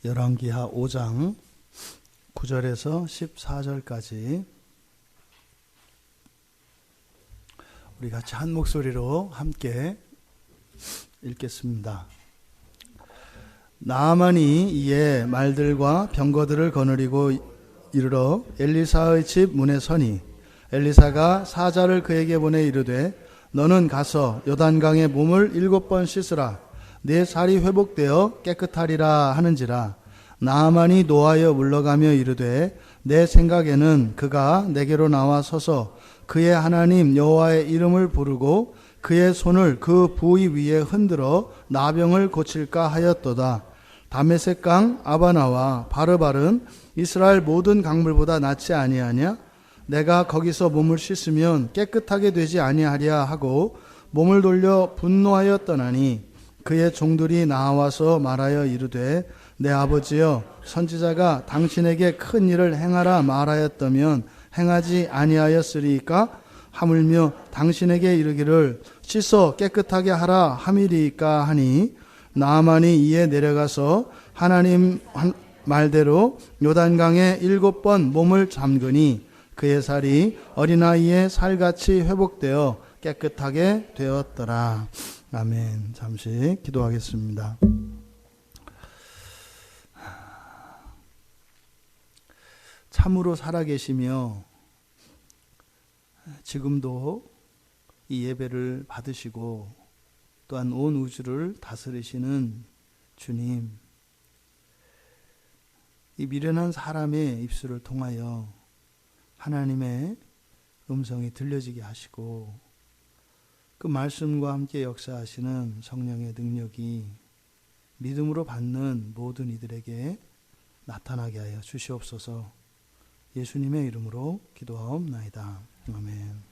열왕기하 5장 9절에서 14절까지 우리 같이 한 목소리로 함께 읽겠습니다. 나아만이 이에 말들과 병거들을 거느리고 이르러 엘리사의 집 문에 서니 엘리사가 사자를 그에게 보내 이르되 너는 가서 요단강에 몸을 7번 씻으라. 내 살이 회복되어 깨끗하리라 하는지라. 나아만이 노하여 물러가며 이르되 내 생각에는 그가 내게로 나와 서서 그의 하나님 여호와의 이름을 부르고 그의 손을 그 부위 위에 흔들어 나병을 고칠까 하였도다. 다메섹 강 아바나와 바르발은 이스라엘 모든 강물보다 낫지 아니하냐? 내가 거기서 몸을 씻으면 깨끗하게 되지 아니하랴 하고 몸을 돌려 분노하여 떠나니 그의 종들이 나와서 말하여 이르되 내 아버지여 선지자가 당신에게 큰 일을 행하라 말하였다면 행하지 아니하였으리이까? 하물며 당신에게 이르기를 씻어 깨끗하게 하라 함이리이까 하니 나아만이 이에 내려가서 하나님 말대로 요단강에 7번 몸을 잠그니 그의 살이 어린아이의 살같이 회복되어 깨끗하게 되었더라. 아멘. 잠시 기도하겠습니다. 참으로 살아계시며 지금도 이 예배를 받으시고 또한 온 우주를 다스리시는 주님, 이 미련한 사람의 입술을 통하여 하나님의 음성이 들려지게 하시고 그 말씀과 함께 역사하시는 성령의 능력이 믿음으로 받는 모든 이들에게 나타나게 하여 주시옵소서. 예수님의 이름으로 기도하옵나이다. 아멘.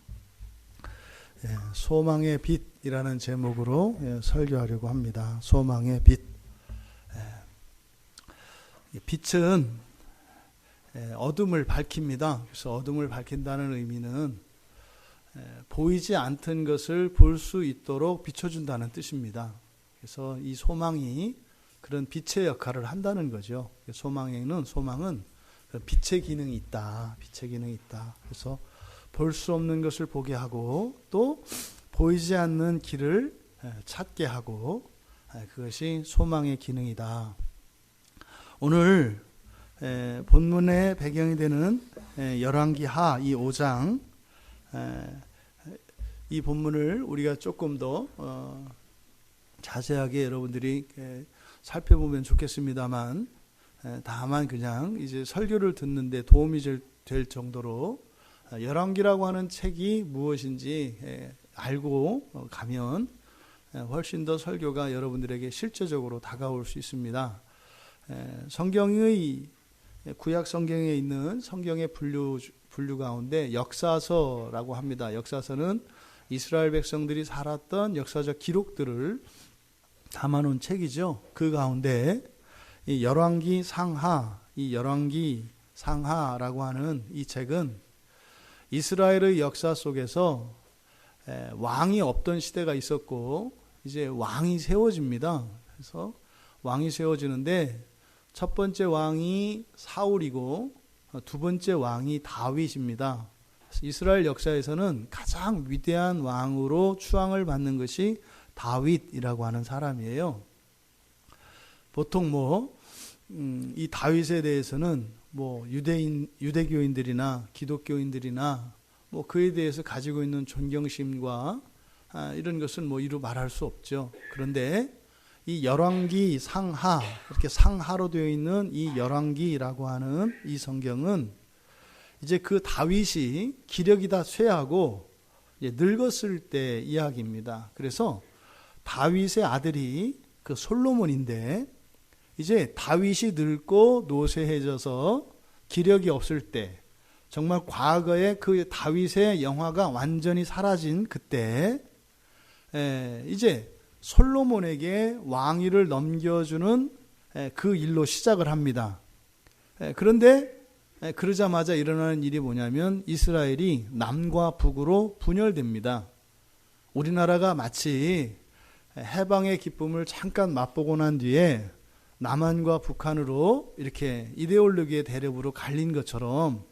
소망의 빛이라는 제목으로 설교하려고 합니다. 소망의 빛. 빛은 어둠을 밝힙니다. 그래서 어둠을 밝힌다는 의미는 보이지 않던 것을 볼 수 있도록 비춰준다는 뜻입니다. 그래서 이 소망이 그런 빛의 역할을 한다는 거죠. 소망은 빛의 기능이 있다. 빛의 기능이 있다. 그래서 볼 수 없는 것을 보게 하고 또 보이지 않는 길을 찾게 하고 그것이 소망의 기능이다. 오늘 본문의 배경이 되는 열왕기하 이 5장 이 본문을 우리가 조금 더 자세하게 여러분들이 살펴보면 좋겠습니다만 다만 그냥 이제 설교를 듣는데 도움이 될 정도로 열왕기라고 하는 책이 무엇인지 알고 가면 훨씬 더 설교가 여러분들에게 실제적으로 다가올 수 있습니다. 성경의 구약 성경에 있는 성경의 분류 가운데 역사서라고 합니다. 역사서는 이스라엘 백성들이 살았던 역사적 기록들을 담아놓은 책이죠. 그 가운데 이 열왕기 상하라고 하는 이 책은 이스라엘의 역사 속에서 왕이 없던 시대가 있었고 이제 왕이 세워집니다. 그래서 왕이 세워지는데 첫 번째 왕이 사울이고 두 번째 왕이 다윗입니다. 이스라엘 역사에서는 가장 위대한 왕으로 추앙을 받는 것이 다윗이라고 하는 사람이에요. 보통 이 다윗에 대해서는 유대교인들이나 기독교인들이나 그에 대해서 가지고 있는 존경심과 이런 것은 이루 말할 수 없죠. 그런데 이 열왕기 상하, 이렇게 상하로 되어 있는 이 열왕기라고 하는 이 성경은 이제 그 다윗이 기력이 다 쇠하고 이제 늙었을 때 이야기입니다. 그래서 다윗의 아들이 그 솔로몬인데 이제 다윗이 늙고 노쇠해져서 기력이 없을 때 정말 과거에 그 다윗의 영화가 완전히 사라진 그때 이제 솔로몬에게 왕위를 넘겨주는 그 일로 시작을 합니다. 그런데 그러자마자 일어나는 일이 뭐냐면 이스라엘이 남과 북으로 분열됩니다. 우리나라가 마치 해방의 기쁨을 잠깐 맛보고 난 뒤에 남한과 북한으로 이렇게 이데올로기의 대립으로 갈린 것처럼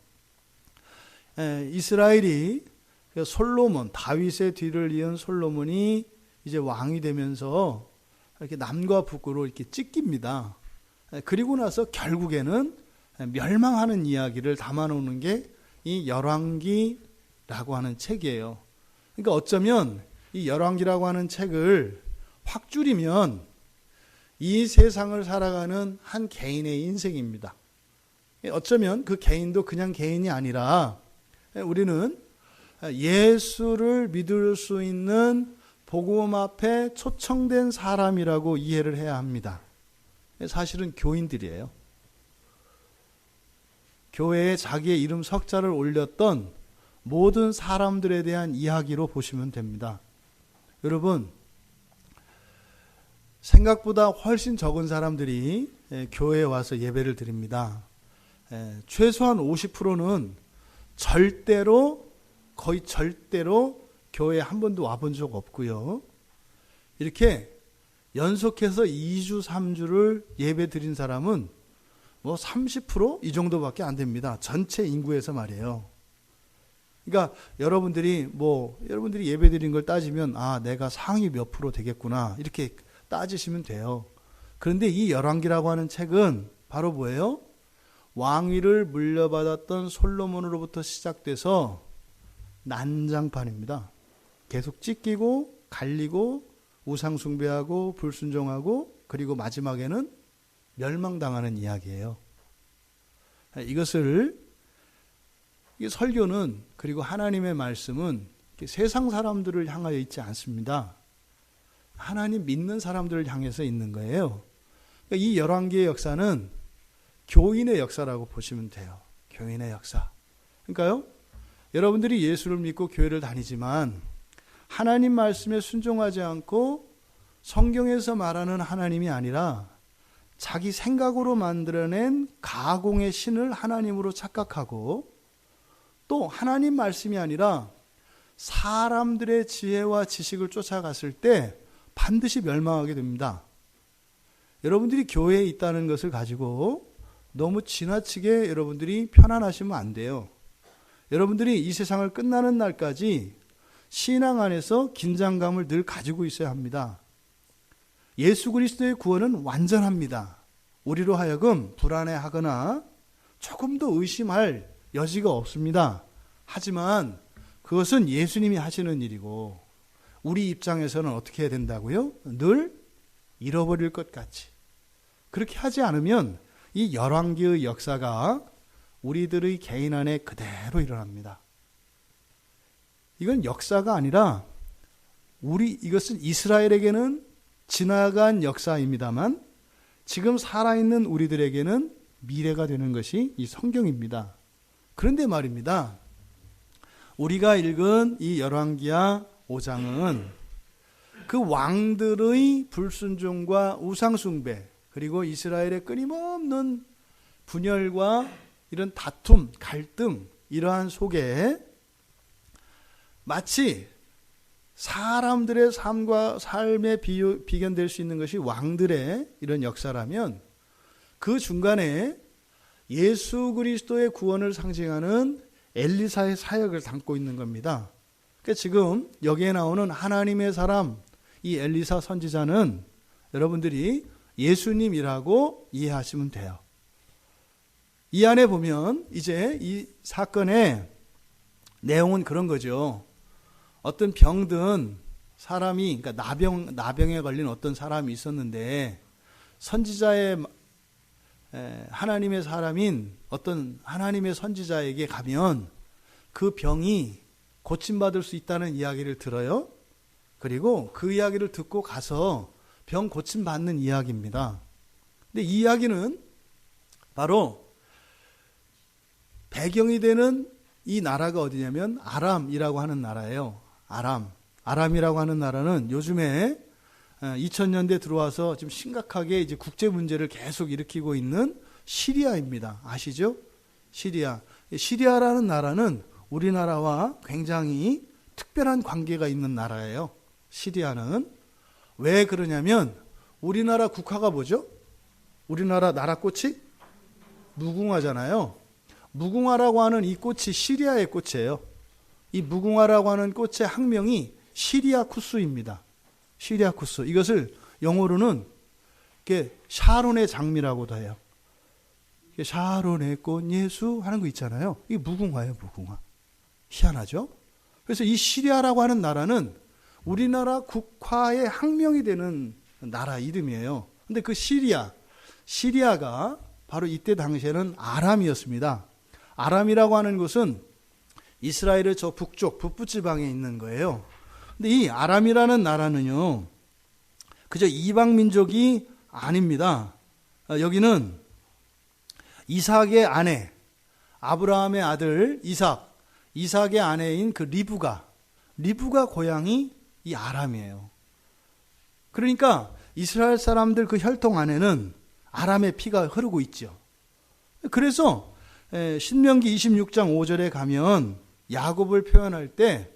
이스라엘이 솔로몬, 다윗의 뒤를 이은 솔로몬이 이제 왕이 되면서 이렇게 남과 북으로 이렇게 찢깁니다. 그리고 나서 결국에는 멸망하는 이야기를 담아놓는 게 이 열왕기라고 하는 책이에요. 그러니까 어쩌면 이 열왕기라고 하는 책을 확 줄이면 이 세상을 살아가는 한 개인의 인생입니다. 어쩌면 그 개인도 그냥 개인이 아니라 우리는 예수를 믿을 수 있는 복음 앞에 초청된 사람이라고 이해를 해야 합니다. 사실은 교인들이에요. 교회에 자기의 이름 석자를 올렸던 모든 사람들에 대한 이야기로 보시면 됩니다. 여러분, 생각보다 훨씬 적은 사람들이 교회에 와서 예배를 드립니다. 최소한 50%는 거의 절대로 교회에 한 번도 와본 적 없고요. 이렇게 연속해서 2주, 3주를 예배 드린 사람은 뭐 30% 이 정도밖에 안 됩니다. 전체 인구에서 말이에요. 그러니까 여러분들이 예배 드린 걸 따지면 내가 상위 몇 프로 되겠구나 이렇게 따지시면 돼요. 그런데 이 열왕기라고 하는 책은 바로 뭐예요? 왕위를 물려받았던 솔로몬으로부터 시작돼서 난장판입니다. 계속 찢기고 갈리고 우상 숭배하고 불순종하고 그리고 마지막에는 멸망당하는 이야기예요. 이 설교는 그리고 하나님의 말씀은 세상 사람들을 향하여 있지 않습니다. 하나님 믿는 사람들을 향해서 있는 거예요. 이 열왕기의 역사는 교인의 역사라고 보시면 돼요. 교인의 역사. 그러니까요, 여러분들이 예수를 믿고 교회를 다니지만 하나님 말씀에 순종하지 않고 성경에서 말하는 하나님이 아니라 자기 생각으로 만들어낸 가공의 신을 하나님으로 착각하고 또 하나님 말씀이 아니라 사람들의 지혜와 지식을 쫓아갔을 때 반드시 멸망하게 됩니다. 여러분들이 교회에 있다는 것을 가지고 너무 지나치게 여러분들이 편안하시면 안 돼요. 여러분들이 이 세상을 끝나는 날까지 신앙 안에서 긴장감을 늘 가지고 있어야 합니다. 예수 그리스도의 구원은 완전합니다. 우리로 하여금 불안해하거나 조금 더 의심할 여지가 없습니다. 하지만 그것은 예수님이 하시는 일이고 우리 입장에서는 어떻게 해야 된다고요? 늘 잃어버릴 것 같이. 그렇게 하지 않으면 이 열왕기의 역사가 우리들의 개인 안에 그대로 일어납니다. 이건 역사가 아니라 이것은 이스라엘에게는 지나간 역사입니다만 지금 살아있는 우리들에게는 미래가 되는 것이 이 성경입니다. 그런데 말입니다. 우리가 읽은 이 열왕기하 5장은 그 왕들의 불순종과 우상숭배 그리고 이스라엘의 끊임없는 분열과 이런 다툼, 갈등 이러한 속에 마치 사람들의 삶에 비견될 수 있는 것이 왕들의 이런 역사라면 그 중간에 예수 그리스도의 구원을 상징하는 엘리사의 사역을 담고 있는 겁니다. 그러니까 지금 여기에 나오는 하나님의 사람 이 엘리사 선지자는 여러분들이 예수님이라고 이해하시면 돼요. 이 안에 보면 이제 이 사건의 내용은 그런 거죠. 어떤 병든 사람이, 그러니까 나병에 걸린 어떤 사람이 있었는데 선지자의 하나님의 사람인 어떤 하나님의 선지자에게 가면 그 병이 고침받을 수 있다는 이야기를 들어요. 그리고 그 이야기를 듣고 가서 병 고침받는 이야기입니다. 근데 이 이야기는 바로 배경이 되는 이 나라가 어디냐면 아람이라고 하는 나라예요. 아람이라고 하는 나라는 요즘에 2000년대 들어와서 지금 심각하게 이제 국제 문제를 계속 일으키고 있는 시리아입니다. 아시죠? 시리아라는 나라는 우리나라와 굉장히 특별한 관계가 있는 나라예요. 시리아는. 왜 그러냐면 우리나라 국화가 뭐죠? 우리나라 나라꽃이 무궁화잖아요. 무궁화라고 하는 이 꽃이 시리아의 꽃이에요. 이 무궁화라고 하는 꽃의 학명이 시리아쿠스입니다. 시리아쿠스. 이것을 영어로는 샤론의 장미라고도 해요. 샤론의 꽃 예수 하는 거 있잖아요. 이게 무궁화예요, 무궁화. 희한하죠? 그래서 이 시리아라고 하는 나라는 우리나라 국화의 학명이 되는 나라 이름이에요. 근데 그 시리아가 바로 이때 당시에는 아람이었습니다. 아람이라고 하는 곳은 이스라엘의 저 북쪽, 북부지방에 있는 거예요. 근데 이 아람이라는 나라는요, 그저 이방 민족이 아닙니다. 여기는 이삭의 아내, 아브라함의 아들 이삭의 아내인 그 리브가 고향이 이 아람이에요. 그러니까 이스라엘 사람들 그 혈통 안에는 아람의 피가 흐르고 있죠. 그래서 신명기 26장 5절에 가면 야곱을 표현할 때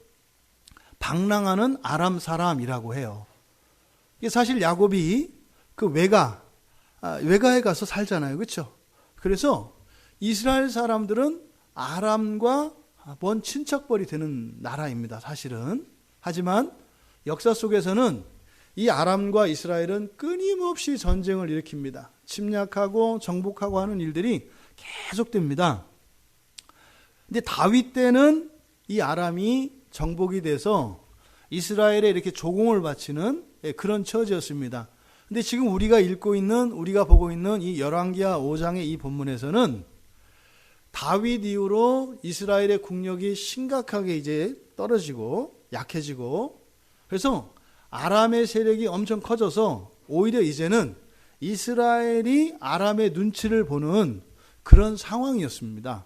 방랑하는 아람 사람이라고 해요. 사실 야곱이 그 외가에 가서 살잖아요. 그렇죠? 그래서 이스라엘 사람들은 아람과 먼 친척벌이 되는 나라입니다. 사실은. 하지만 역사 속에서는 이 아람과 이스라엘은 끊임없이 전쟁을 일으킵니다. 침략하고 정복하고 하는 일들이 계속됩니다. 근데 다윗 때는 이 아람이 정복이 돼서 이스라엘에 이렇게 조공을 바치는 그런 처지였습니다. 근데 지금 우리가 보고 있는 이 열왕기하 5장의 이 본문에서는 다윗 이후로 이스라엘의 국력이 심각하게 이제 떨어지고 약해지고, 그래서 아람의 세력이 엄청 커져서 오히려 이제는 이스라엘이 아람의 눈치를 보는 그런 상황이었습니다.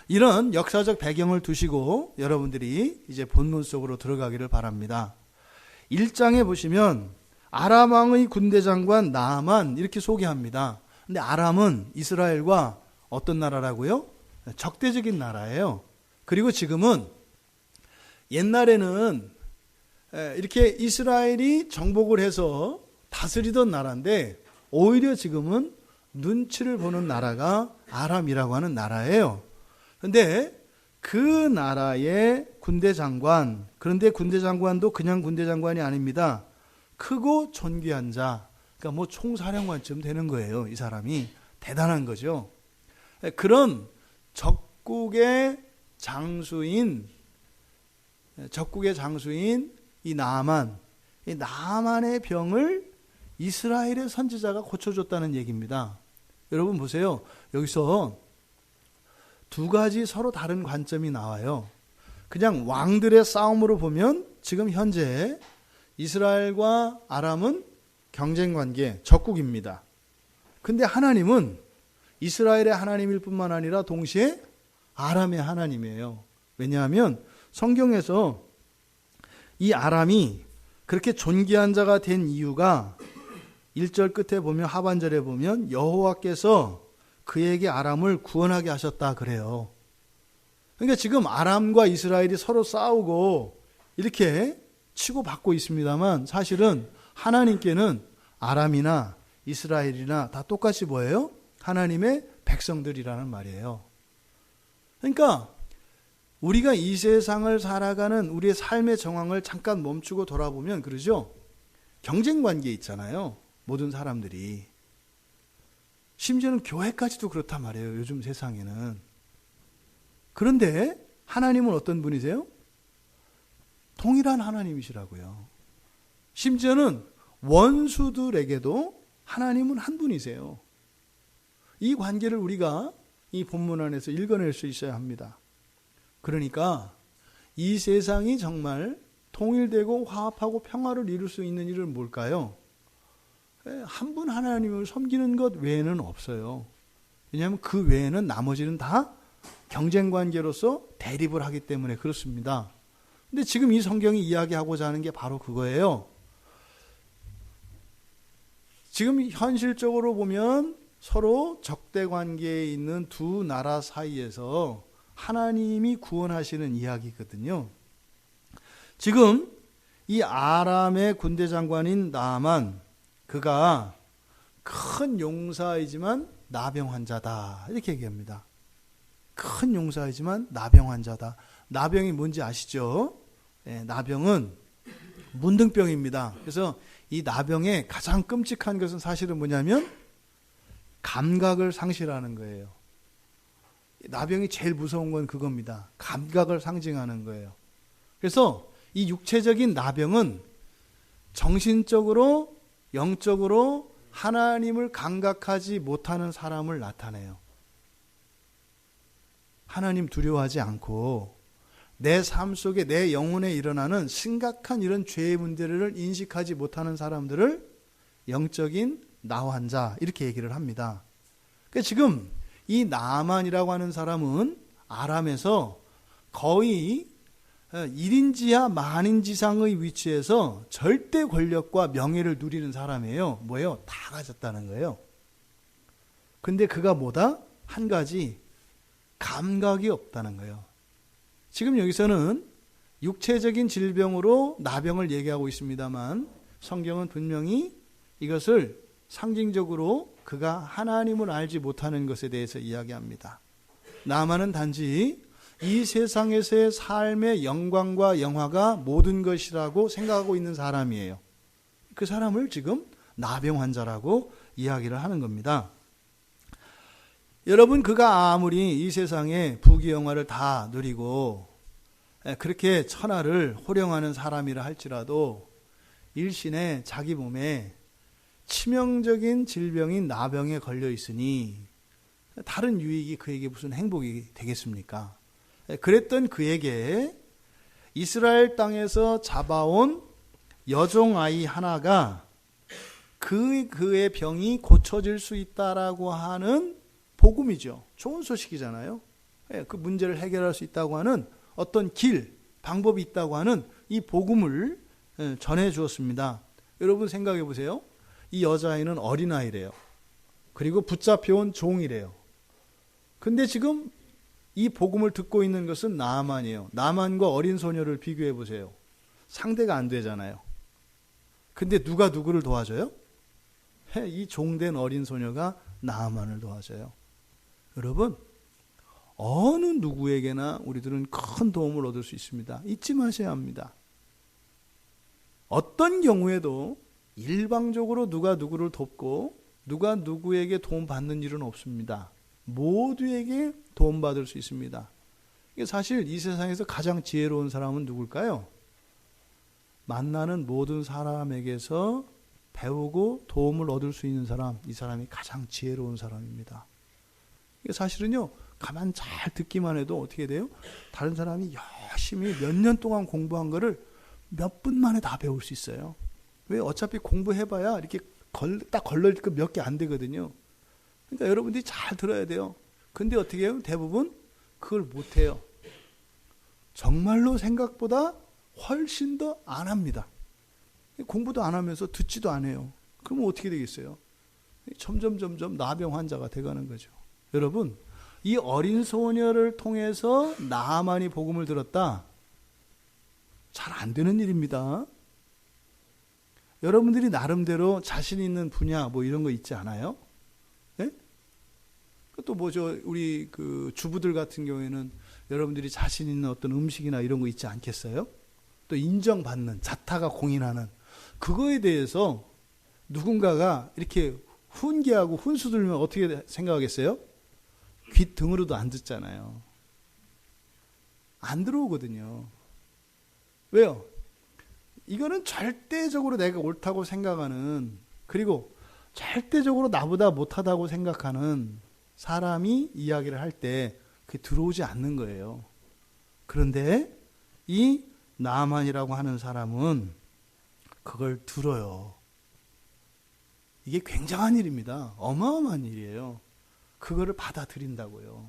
이런 역사적 배경을 두시고 여러분들이 이제 본문 속으로 들어가기를 바랍니다. 1장에 보시면 아람 왕의 군대 장관 나아만 이렇게 소개합니다. 근데 아람은 이스라엘과 어떤 나라라고요? 적대적인 나라예요. 그리고 지금은, 옛날에는 이렇게 이스라엘이 정복을 해서 다스리던 나라인데 오히려 지금은 눈치를 보는 나라가 아람이라고 하는 나라예요. 그런데 그 나라의 군대 장관, 그런데 군대 장관도 그냥 군대 장관이 아닙니다. 크고 존귀한 자, 그러니까 뭐 총사령관쯤 되는 거예요. 이 사람이 대단한 거죠. 그런 적국의 장수인 이 나아만의 병을 이스라엘의 선지자가 고쳐줬다는 얘기입니다. 여러분 보세요. 여기서 두 가지 서로 다른 관점이 나와요. 그냥 왕들의 싸움으로 보면 지금 현재 이스라엘과 아람은 경쟁관계, 적국입니다. 근데 하나님은 이스라엘의 하나님일 뿐만 아니라 동시에 아람의 하나님이에요. 왜냐하면 성경에서 이 아람이 그렇게 존귀한 자가 된 이유가 1절 끝에 보면, 하반절에 보면 여호와께서 그에게 아람을 구원하게 하셨다 그래요. 그러니까 지금 아람과 이스라엘이 서로 싸우고 이렇게 치고받고 있습니다만 사실은 하나님께는 아람이나 이스라엘이나 다 똑같이 뭐예요? 하나님의 백성들이라는 말이에요. 그러니까 우리가 이 세상을 살아가는 우리의 삶의 정황을 잠깐 멈추고 돌아보면 그러죠. 경쟁관계에 있잖아요. 모든 사람들이. 심지어는 교회까지도 그렇단 말이에요. 요즘 세상에는. 그런데 하나님은 어떤 분이세요? 동일한 하나님이시라고요. 심지어는 원수들에게도 하나님은 한 분이세요. 이 관계를 우리가 이 본문 안에서 읽어낼 수 있어야 합니다. 그러니까 이 세상이 정말 통일되고 화합하고 평화를 이룰 수 있는 일은 뭘까요? 한 분 하나님을 섬기는 것 외에는 없어요. 왜냐하면 그 외에는 나머지는 다 경쟁관계로서 대립을 하기 때문에 그렇습니다. 근데 지금 이 성경이 이야기하고자 하는 게 바로 그거예요. 지금 현실적으로 보면 서로 적대관계에 있는 두 나라 사이에서 하나님이 구원하시는 이야기거든요. 지금 이 아람의 군대 장관인 나아만, 그가 큰 용사이지만 나병 환자다. 이렇게 얘기합니다. 큰 용사이지만 나병 환자다. 나병이 뭔지 아시죠? 예, 나병은 문둥병입니다. 그래서 이 나병의 가장 끔찍한 것은 사실은 뭐냐면 감각을 상실하는 거예요. 나병이 제일 무서운 건 그겁니다. 감각을 상징하는 거예요. 그래서 이 육체적인 나병은 정신적으로, 영적으로 하나님을 감각하지 못하는 사람을 나타내요. 하나님 두려워하지 않고 내 삶 속에 내 영혼에 일어나는 심각한 이런 죄의 문제를 인식하지 못하는 사람들을 영적인 나환자 이렇게 얘기를 합니다. 그러니까 지금 이 나만이라고 하는 사람은 아람에서 거의 1인지하 만인지상의 위치에서 절대 권력과 명예를 누리는 사람이에요. 뭐예요? 다 가졌다는 거예요. 근데 그가 뭐다? 한 가지 감각이 없다는 거예요. 지금 여기서는 육체적인 질병으로 나병을 얘기하고 있습니다만 성경은 분명히 이것을 상징적으로 그가 하나님을 알지 못하는 것에 대해서 이야기합니다. 나만은 단지 이 세상에서의 삶의 영광과 영화가 모든 것이라고 생각하고 있는 사람이에요. 그 사람을 지금 나병 환자라고 이야기를 하는 겁니다. 여러분, 그가 아무리 이 세상에 부귀영화를 다 누리고 그렇게 천하를 호령하는 사람이라 할지라도 일신에 자기 몸에 치명적인 질병인 나병에 걸려 있으니 다른 유익이 그에게 무슨 행복이 되겠습니까? 그랬던 그에게 이스라엘 땅에서 잡아온 여종아이 하나가 그의 병이 고쳐질 수 있다라고 하는 복음이죠. 좋은 소식이잖아요. 그 문제를 해결할 수 있다고 하는 어떤 길, 방법이 있다고 하는 이 복음을 전해 주었습니다. 여러분 생각해 보세요. 이 여자아이는 어린아이래요. 그리고 붙잡혀온 종이래요. 근데 지금 이 복음을 듣고 있는 것은 나만이에요. 나만과 어린 소녀를 비교해 보세요. 상대가 안 되잖아요. 근데 누가 누구를 도와줘요? 이 종된 어린 소녀가 나만을 도와줘요. 여러분, 어느 누구에게나 우리들은 큰 도움을 얻을 수 있습니다. 잊지 마셔야 합니다. 어떤 경우에도 일방적으로 누가 누구를 돕고 누가 누구에게 도움받는 일은 없습니다. 모두에게 도움받을 수 있습니다. 사실 이 세상에서 가장 지혜로운 사람은 누굴까요? 만나는 모든 사람에게서 배우고 도움을 얻을 수 있는 사람, 이 사람이 가장 지혜로운 사람입니다. 사실은요, 가만 잘 듣기만 해도 어떻게 돼요? 다른 사람이 열심히 몇 년 동안 공부한 거를 몇 분 만에 다 배울 수 있어요. 왜? 어차피 공부해봐야 이렇게 딱 걸릴 거 몇 개 안 되거든요. 그러니까 여러분들이 잘 들어야 돼요. 근데 어떻게 해요? 대부분 그걸 못해요. 정말로 생각보다 훨씬 더 안 합니다. 공부도 안 하면서 듣지도 안 해요. 그러면 어떻게 되겠어요? 점점 나병 환자가 돼가는 거죠. 여러분, 이 어린 소녀를 통해서 나만이 복음을 들었다. 잘 안 되는 일입니다. 여러분들이 나름대로 자신 있는 분야 뭐 이런 거 있지 않아요? 예? 또 뭐죠? 우리 그 주부들 같은 경우에는 여러분들이 자신 있는 어떤 음식이나 이런 거 있지 않겠어요? 또 인정받는, 자타가 공인하는 그거에 대해서 누군가가 이렇게 훈계하고 훈수 들면 어떻게 생각하겠어요? 귀 등으로도 안 듣잖아요. 안 들어오거든요. 왜요? 이거는 절대적으로 내가 옳다고 생각하는, 그리고 절대적으로 나보다 못하다고 생각하는 사람이 이야기를 할 때 그게 들어오지 않는 거예요. 그런데 이 나만이라고 하는 사람은 그걸 들어요. 이게 굉장한 일입니다. 어마어마한 일이에요. 그거를 받아들인다고요.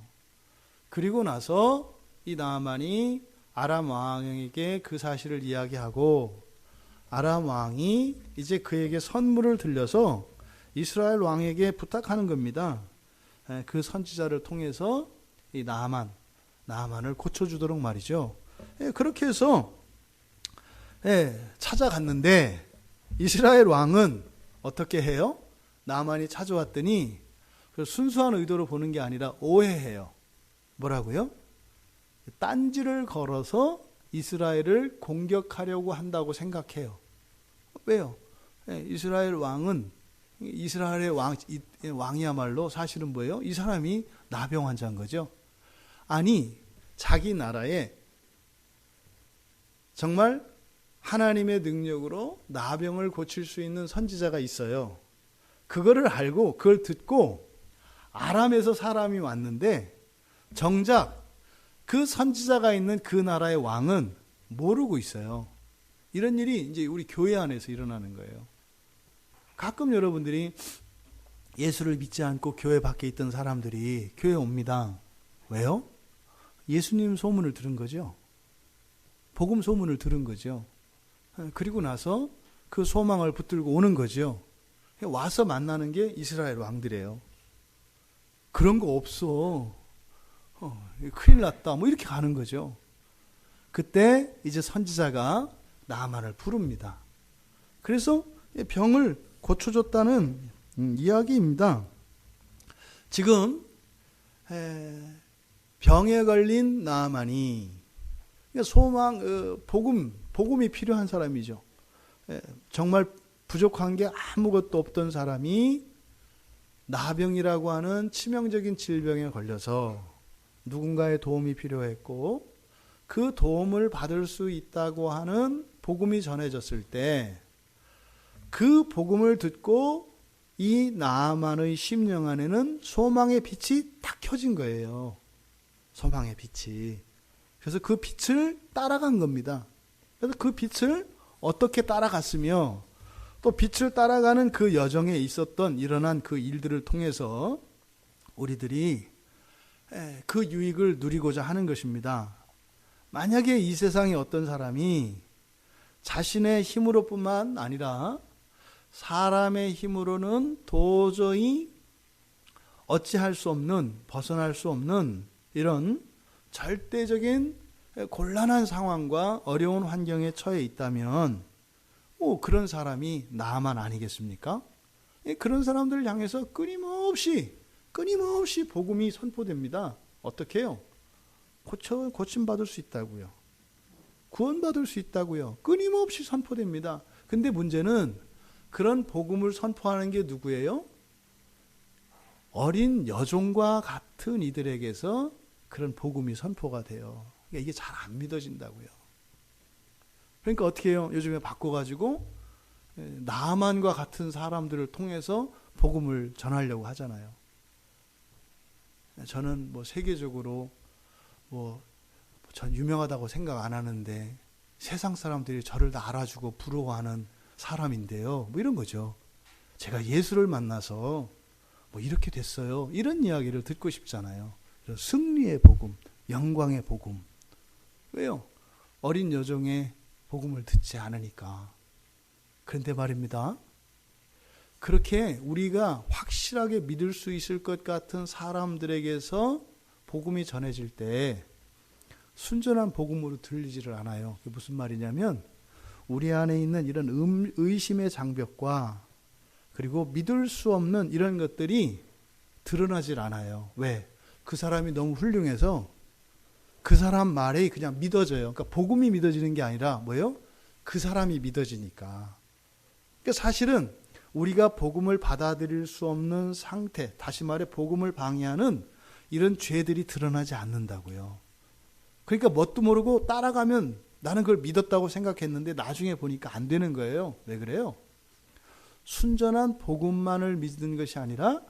그리고 나서 이 나만이 아람 왕에게 그 사실을 이야기하고 아람 왕이 이제 그에게 선물을 들려서 이스라엘 왕에게 부탁하는 겁니다. 그 선지자를 통해서 이 나만을 고쳐주도록 말이죠. 그렇게 해서 찾아갔는데 이스라엘 왕은 어떻게 해요? 나만이 찾아왔더니 순수한 의도로 보는 게 아니라 오해해요. 뭐라고요? 딴지를 걸어서 이스라엘을 공격하려고 한다고 생각해요. 왜요? 이스라엘 왕은 이스라엘의 왕이야말로 사실은 뭐예요? 이 사람이 나병 환자인 거죠. 아니, 자기 나라에 정말 하나님의 능력으로 나병을 고칠 수 있는 선지자가 있어요. 그거를 알고 그걸 듣고 아람에서 사람이 왔는데 정작 그 선지자가 있는 그 나라의 왕은 모르고 있어요. 이런 일이 이제 우리 교회 안에서 일어나는 거예요. 가끔 여러분들이 예수를 믿지 않고 교회 밖에 있던 사람들이 교회에 옵니다. 왜요? 예수님 소문을 들은 거죠. 복음 소문을 들은 거죠. 그리고 나서 그 소망을 붙들고 오는 거죠. 와서 만나는 게 이스라엘 왕들이에요. 그런 거 없어. 큰일 났다. 뭐 이렇게 가는 거죠. 그때 이제 선지자가 나만을 부릅니다. 그래서 병을 고쳐줬다는 이야기입니다. 지금 병에 걸린 나만이 복음이 필요한 사람이죠. 정말 부족한 게 아무것도 없던 사람이 나병이라고 하는 치명적인 질병에 걸려서 누군가의 도움이 필요했고 그 도움을 받을 수 있다고 하는 복음이 전해졌을 때 그 복음을 듣고 이 나아만의 심령 안에는 소망의 빛이 딱 켜진 거예요. 소망의 빛이. 그래서 그 빛을 따라간 겁니다. 그래서 그 빛을 어떻게 따라갔으며 또 빛을 따라가는 그 여정에 있었던 일어난 그 일들을 통해서 우리들이 그 유익을 누리고자 하는 것입니다. 만약에 이 세상에 어떤 사람이 자신의 힘으로뿐만 아니라 사람의 힘으로는 도저히 어찌할 수 없는, 벗어날 수 없는 이런 절대적인 곤란한 상황과 어려운 환경에 처해 있다면 그런 사람이 나만 아니겠습니까? 그런 사람들을 향해서 끊임없이 복음이 선포됩니다. 어떻게 해요? 고침받을 수 있다고요. 구원받을 수 있다고요. 끊임없이 선포됩니다. 근데 문제는 그런 복음을 선포하는 게 누구예요? 어린 여종과 같은 이들에게서 그런 복음이 선포가 돼요. 이게 잘 안 믿어진다고요. 그러니까 어떻게 해요? 요즘에 바꿔가지고 나만과 같은 사람들을 통해서 복음을 전하려고 하잖아요. 저는 세계적으로 전 유명하다고 생각 안 하는데 세상 사람들이 저를 다 알아주고 부러워하는 사람인데요. 이런 거죠. 제가 예수를 만나서 이렇게 됐어요. 이런 이야기를 듣고 싶잖아요. 승리의 복음, 영광의 복음. 왜요? 어린 여종의 복음을 듣지 않으니까. 그런데 말입니다. 그렇게 우리가 확실하게 믿을 수 있을 것 같은 사람들에게서 복음이 전해질 때 순전한 복음으로 들리지를 않아요. 그게 무슨 말이냐면 우리 안에 있는 이런 의심의 장벽과 그리고 믿을 수 없는 이런 것들이 드러나질 않아요. 왜? 그 사람이 너무 훌륭해서 그 사람 말이 그냥 믿어져요. 그러니까 복음이 믿어지는 게 아니라 뭐예요? 그 사람이 믿어지니까. 그러니까 사실은 우리가 복음을 받아들일 수 없는 상태, 다시 말해 복음을 방해하는 이런 죄들이 드러나지 않는다고요. 그러니까 뭣도 모르고 따라가면 나는 그걸 믿었다고 생각했는데 나중에 보니까 안 되는 거예요. 왜 그래요? 순전한 복음만을 믿는 것이 아니라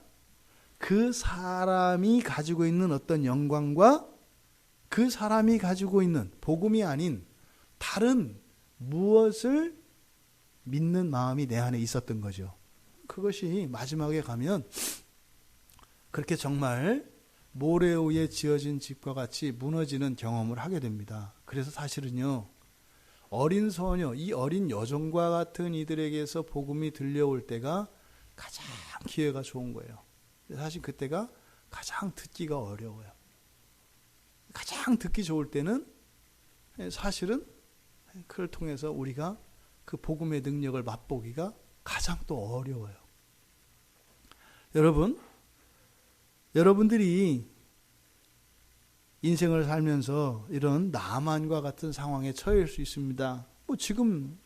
그 사람이 가지고 있는 어떤 영광과 그 사람이 가지고 있는 복음이 아닌 다른 무엇을 믿는 마음이 내 안에 있었던 거죠. 그것이 마지막에 가면 그렇게 정말 모래 위에 지어진 집과 같이 무너지는 경험을 하게 됩니다. 그래서 사실은요, 어린 소녀, 이 어린 여종과 같은 이들에게서 복음이 들려올 때가 가장 기회가 좋은 거예요. 사실 그때가 가장 듣기가 어려워요. 가장 듣기 좋을 때는 사실은 그걸 통해서 우리가 그 복음의 능력을 맛보기가 가장 또 어려워요. 여러분들이 인생을 살면서 이런 나만과 같은 상황에 처할 수 있습니다. 지금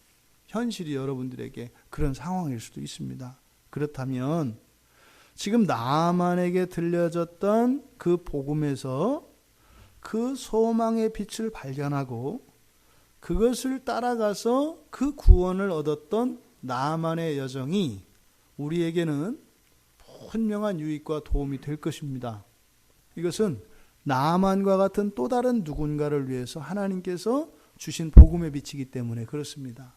현실이 여러분들에게 그런 상황일 수도 있습니다. 그렇다면 지금 나만에게 들려졌던 그 복음에서 그 소망의 빛을 발견하고 그것을 따라가서 그 구원을 얻었던 나만의 여정이 우리에게는 분명한 유익과 도움이 될 것입니다. 이것은 나만과 같은 또 다른 누군가를 위해서 하나님께서 주신 복음의 빛이기 때문에 그렇습니다.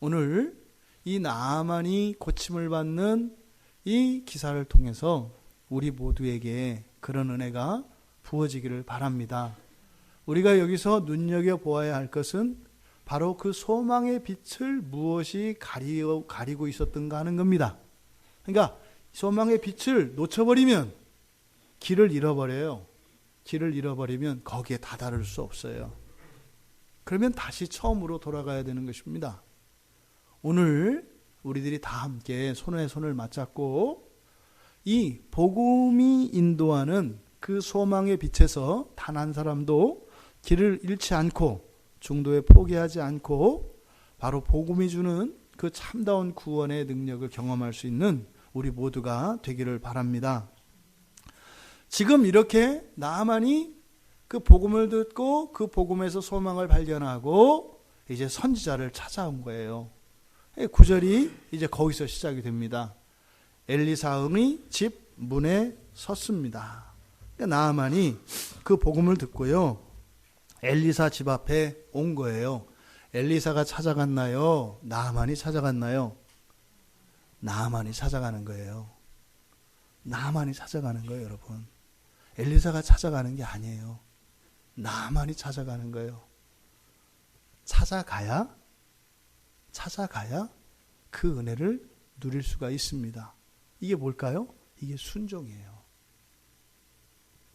오늘 이 나만이 고침을 받는 이 기사를 통해서 우리 모두에게 그런 은혜가 부어지기를 바랍니다. 우리가 여기서 눈여겨보아야 할 것은 바로 그 소망의 빛을 무엇이 가리고 있었던가 하는 겁니다. 그러니까 소망의 빛을 놓쳐버리면 길을 잃어버려요. 길을 잃어버리면 거기에 다다를 수 없어요. 그러면 다시 처음으로 돌아가야 되는 것입니다. 오늘 우리들이 다 함께 손에 손을 맞잡고 이 복음이 인도하는 그 소망의 빛에서 단 한 사람도 길을 잃지 않고 중도에 포기하지 않고 바로 복음이 주는 그 참다운 구원의 능력을 경험할 수 있는 우리 모두가 되기를 바랍니다. 지금 이렇게 나만이 그 복음을 듣고 그 복음에서 소망을 발견하고 이제 선지자를 찾아온 거예요. 9절이 이제 거기서 시작이 됩니다. 엘리사의 집 문에 섰습니다. 나아만이 그 복음을 듣고요, 엘리사 집 앞에 온 거예요. 엘리사가 찾아갔나요? 나아만이 찾아갔나요? 나아만이 찾아가는 거예요. 나아만이 찾아가는 거예요, 여러분. 엘리사가 찾아가는 게 아니에요. 나아만이 찾아가는 거예요. 찾아가야 그 은혜를 누릴 수가 있습니다. 이게 뭘까요? 이게 순종이에요.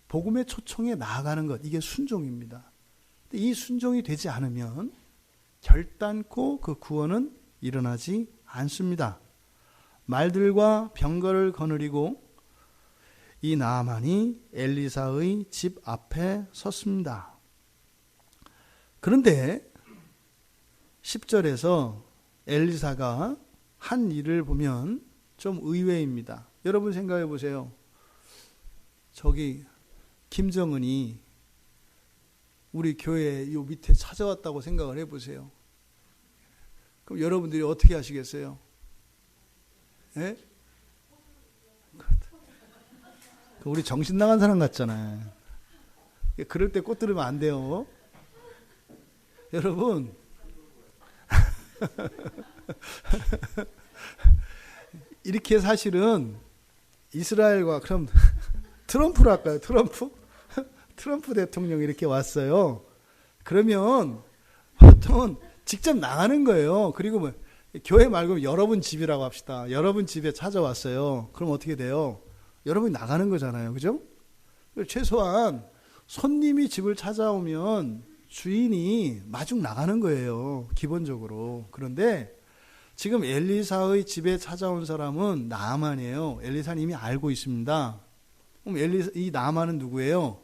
복음의 초청에 나아가는 것, 이게 순종입니다. 이 순종이 되지 않으면 결단코 그 구원은 일어나지 않습니다. 말들과 병거를 거느리고 이 나아만이 엘리사의 집 앞에 섰습니다. 그런데 10절에서 엘리사가 한 일을 보면 좀 의외입니다. 여러분 생각해 보세요. 저기 김정은이 우리 교회 요 밑에 찾아왔다고 생각을 해보세요. 그럼 여러분들이 어떻게 하시겠어요? 예? 우리 정신 나간 사람 같잖아요. 그럴 때 꽃 들으면 안 돼요. 여러분, 이렇게 사실은 이스라엘과, 그럼 트럼프로 할까요? 트럼프 대통령이 이렇게 왔어요. 그러면 보통은 직접 나가는 거예요. 그리고 뭐 교회 말고 여러분 집이라고 합시다. 여러분 집에 찾아왔어요. 그럼 어떻게 돼요? 여러분이 나가는 거잖아요. 그죠? 최소한 손님이 집을 찾아오면 주인이 마중 나가는 거예요. 기본적으로. 그런데 지금 엘리사의 집에 찾아온 사람은 나아만이에요. 엘리사는 이미 알고 있습니다. 그럼 이 나아만은 누구예요?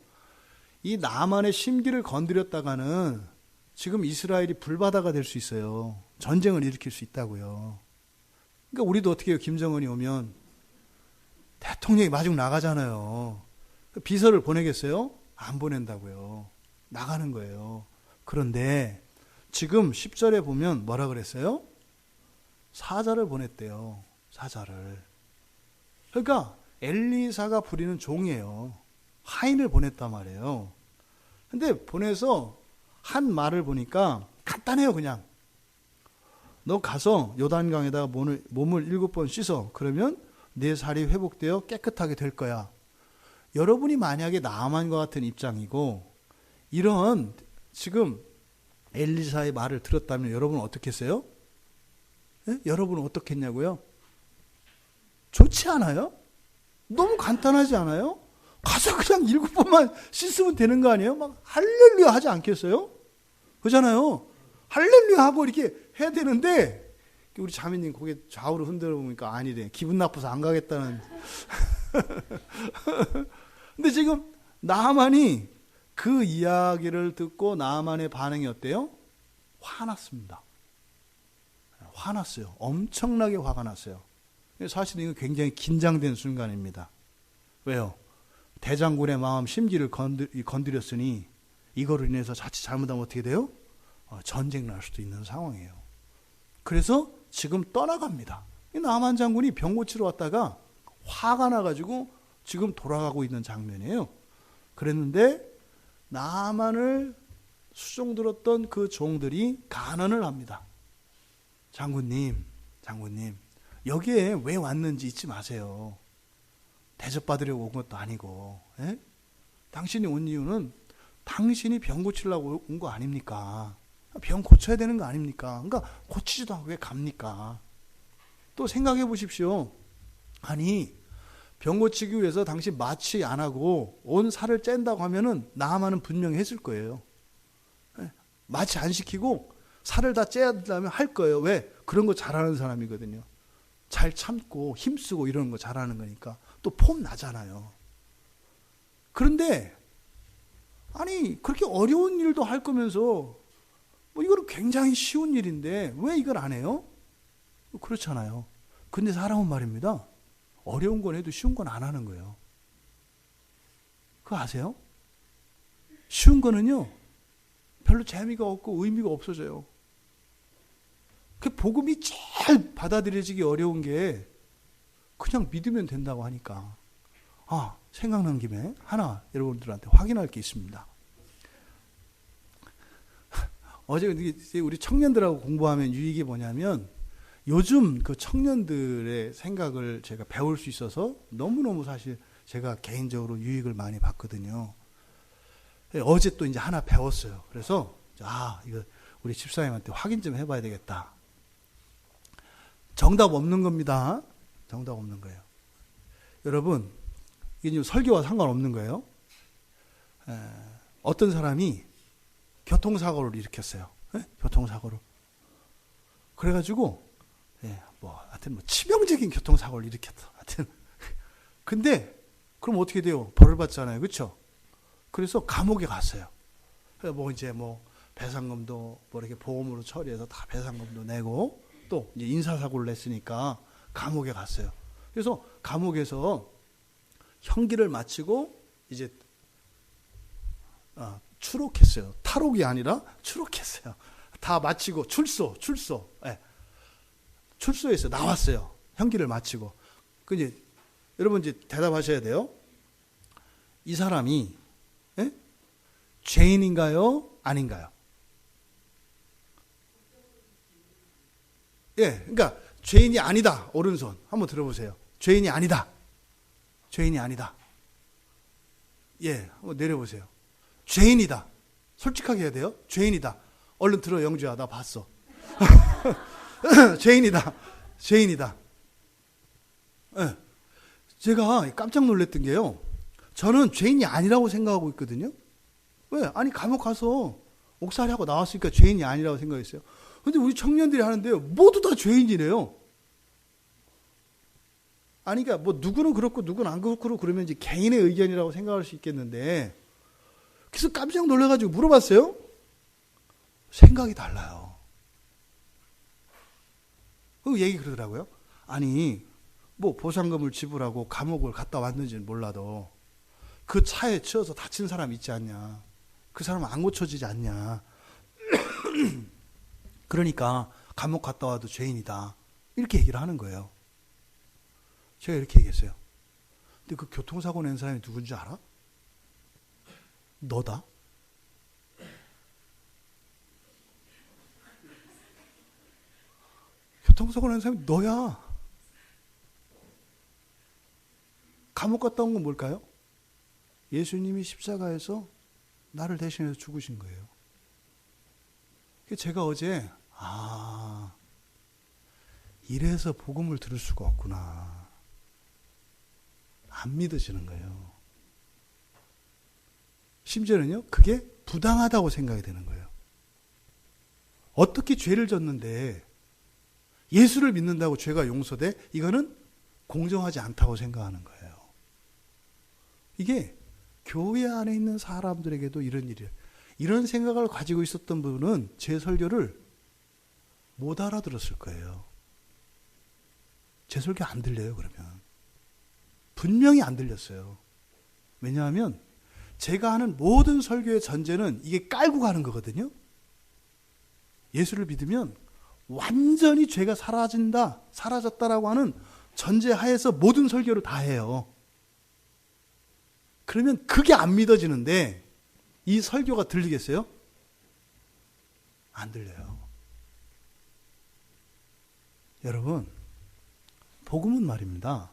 이 나아만의 심기를 건드렸다가는 지금 이스라엘이 불바다가 될 수 있어요. 전쟁을 일으킬 수 있다고요. 그러니까 우리도 어떻게 해요? 김정은이 오면 대통령이 마중 나가잖아요. 비서를 보내겠어요? 안 보낸다고요. 나가는 거예요. 그런데 지금 10절에 보면 뭐라 그랬어요? 사자를 보냈대요. 사자를. 그러니까 엘리사가 부리는 종이에요. 하인을 보냈단 말이에요. 근데 보내서 한 말을 보니까 간단해요. 그냥 너 가서 요단강에다가 몸을 7번 씻어. 그러면 내 살이 회복되어 깨끗하게 될 거야. 여러분이 만약에 나아만과 같은 입장이고 이런 지금 엘리사의 말을 들었다면 여러분은 어떻게 했어요? 네? 여러분은 어떻게 했냐고요? 좋지 않아요? 너무 간단하지 않아요? 가서 그냥 7번만 씻으면 되는 거 아니에요? 막 할렐루야 하지 않겠어요? 그렇잖아요. 할렐루야 하고 이렇게 해야 되는데 우리 자매님 고개 좌우로 흔들어 보니까 아니래. 기분 나빠서 안 가겠다는. 근데 지금 나하만이 그 이야기를 듣고 나하만의 반응이 어때요? 화났습니다. 화났어요. 엄청나게 화가 났어요. 사실 이거 굉장히 긴장된 순간입니다. 왜요? 대장군의 마음 심기를 건드렸으니 이거로 인해서 자칫 잘못하면 어떻게 돼요? 전쟁 날 수도 있는 상황이에요. 그래서 지금 떠나갑니다. 나만 장군이 병 고치러 왔다가 화가 나가지고 지금 돌아가고 있는 장면이에요. 그랬는데 나만을 수종 들었던 그 종들이 간언을 합니다. 장군님, 여기에 왜 왔는지 잊지 마세요. 대접받으려고 온 것도 아니고, 에? 당신이 온 이유는 당신이 병 고치려고 온 거 아닙니까? 병 고쳐야 되는 거 아닙니까? 그러니까 고치지도 않고 왜 갑니까? 또 생각해 보십시오. 아니, 병 고치기 위해서 당신 마취 안 하고 온 살을 짠다고 하면은 나아만은 분명히 했을 거예요. 마취 안 시키고 살을 다 째야 된다면 할 거예요. 왜? 그런 거 잘하는 사람이거든요. 잘 참고 힘쓰고 이러는 거 잘하는 거니까. 또 폼 나잖아요. 그런데 아니 그렇게 어려운 일도 할 거면서 뭐 이거는 굉장히 쉬운 일인데 왜 이걸 안 해요? 그렇잖아요. 근데 사람은 말입니다. 어려운 건 해도 쉬운 건 안 하는 거예요. 그거 아세요? 쉬운 거는요. 별로 재미가 없고 의미가 없어져요. 그 복음이 제일 받아들여지기 어려운 게 그냥 믿으면 된다고 하니까. 생각난 김에 하나 여러분들한테 확인할 게 있습니다. 어제 우리 청년들하고 공부하면 유익이 뭐냐면 요즘 그 청년들의 생각을 제가 배울 수 있어서 너무너무 사실 제가 개인적으로 유익을 많이 받거든요. 어제 또 이제 하나 배웠어요. 그래서 이거 우리 집사님한테 확인 좀 해봐야 되겠다. 정답 없는 겁니다. 정답 없는 거예요. 여러분, 이게 지금 설교와 상관없는 거예요. 어떤 사람이 교통사고를 일으켰어요. 교통사고를. 그래가지고, 하여튼 치명적인 교통사고를 일으켰다. 하여튼. 근데, 그럼 어떻게 돼요? 벌을 받잖아요. 그쵸? 그래서 감옥에 갔어요. 배상금도 이렇게 보험으로 처리해서 다 배상금도 내고, 또 이제 인사사고를 냈으니까 감옥에 갔어요. 그래서 감옥에서 형기를 마치고 이제 추록했어요. 탈옥이 아니라 추록했어요. 다 마치고 출소. 출소해서 나왔어요. 형기를 마치고. 이제 여러분 이제 대답하셔야 돼요. 이 사람이 죄인인가요? 아닌가요? 그러니까 죄인이 아니다. 오른손 한번 들어보세요. 죄인이 아니다. 한번 내려보세요. 죄인이다. 솔직하게 해야 돼요. 죄인이다. 얼른 들어 영주야. 나 봤어. 죄인이다. 제가 깜짝 놀랐던 게요. 저는 죄인이 아니라고 생각하고 있거든요. 왜? 아니 감옥 가서 옥살이 하고 나왔으니까 죄인이 아니라고 생각했어요. 근데 우리 청년들이 하는데요. 모두 다 죄인이래요. 아니, 그러니까 누구는 그렇고 누구는 안 그렇고 그러면 이제 개인의 의견이라고 생각할 수 있겠는데, 그래서 깜짝 놀라가지고 물어봤어요. 생각이 달라요. 그 얘기 그러더라고요. 아니, 보상금을 지불하고 감옥을 갔다 왔는지는 몰라도 그 차에 치여서 다친 사람 있지 않냐. 그 사람은 안 고쳐지지 않냐. 그러니까 감옥 갔다 와도 죄인이다. 이렇게 얘기를 하는 거예요. 제가 이렇게 얘기했어요. 근데 그 교통사고 낸 사람이 누군지 알아? 너다. 교통사고 낸 사람이 너야. 감옥 갔다 온 건 뭘까요? 예수님이 십자가에서 나를 대신해서 죽으신 거예요. 제가 어제 이래서 복음을 들을 수가 없구나. 안 믿어지는 거예요. 심지어는요, 그게 부당하다고 생각이 되는 거예요. 어떻게 죄를 졌는데 예수를 믿는다고 죄가 용서돼? 이거는 공정하지 않다고 생각하는 거예요. 이게 교회 안에 있는 사람들에게도 이런 일이에요. 이런 생각을 가지고 있었던 분은 제 설교를 못 알아들었을 거예요. 제 설교 안 들려요, 그러면. 분명히 안 들렸어요. 왜냐하면 제가 하는 모든 설교의 전제는 이게 깔고 가는 거거든요. 예수를 믿으면 완전히 죄가 사라졌다라고 하는 전제 하에서 모든 설교를 다 해요. 그러면 그게 안 믿어지는데 이 설교가 들리겠어요? 안 들려요. 여러분, 복음은 말입니다.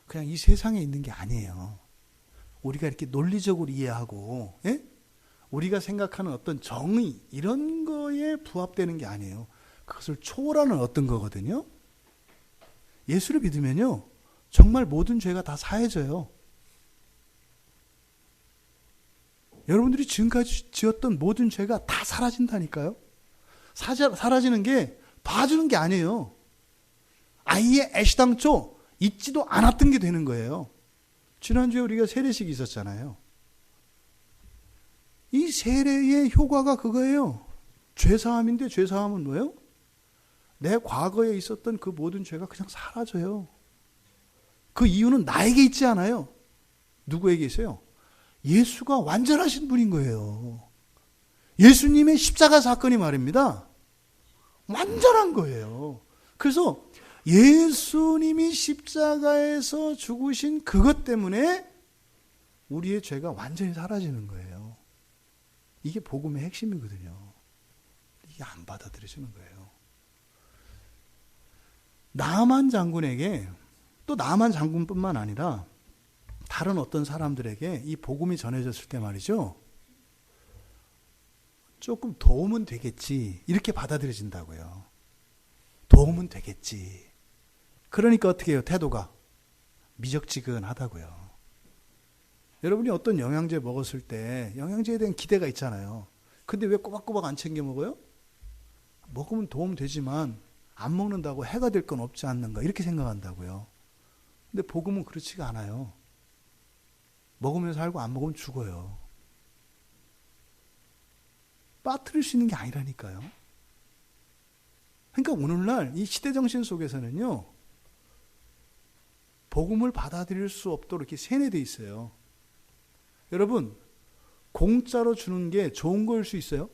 그냥 이 세상에 있는 게 아니에요. 우리가 이렇게 논리적으로 이해하고, 예? 우리가 생각하는 어떤 정의, 이런 거에 부합되는 게 아니에요. 그것을 초월하는 어떤 거거든요. 예수를 믿으면요, 정말 모든 죄가 다 사해져요. 여러분들이 지금까지 지었던 모든 죄가 다 사라진다니까요. 사라지는 게 봐주는 게 아니에요. 아예 애시당초 잊지도 않았던 게 되는 거예요. 지난주에 우리가 세례식이 있었잖아요. 이 세례의 효과가 그거예요. 죄사함인데 죄사함은 뭐예요? 내 과거에 있었던 그 모든 죄가 그냥 사라져요. 그 이유는 나에게 있지 않아요. 누구에게 있어요? 예수가 완전하신 분인 거예요. 예수님의 십자가 사건이 말입니다. 완전한 거예요. 그래서 예수님이 십자가에서 죽으신 그것 때문에 우리의 죄가 완전히 사라지는 거예요. 이게 복음의 핵심이거든요. 이게 안 받아들여지는 거예요. 나만 장군에게, 또 나만 장군뿐만 아니라 다른 어떤 사람들에게 이 복음이 전해졌을 때 말이죠, 조금 도움은 되겠지, 이렇게 받아들여진다고요. 도움은 되겠지. 그러니까 어떻게 해요? 태도가 미적지근하다고요. 여러분이 어떤 영양제 먹었을 때 영양제에 대한 기대가 있잖아요. 근데 왜 꼬박꼬박 안 챙겨 먹어요? 먹으면 도움 되지만 안 먹는다고 해가 될 건 없지 않는가, 이렇게 생각한다고요. 근데 복음은 그렇지가 않아요. 먹으면 살고 안 먹으면 죽어요. 빠뜨릴 수 있는 게 아니라니까요. 그러니까 오늘날 이 시대정신 속에서는요, 복음을 받아들일 수 없도록 이렇게 세뇌되어 있어요. 여러분, 공짜로 주는 게 좋은 거일 수 있어요?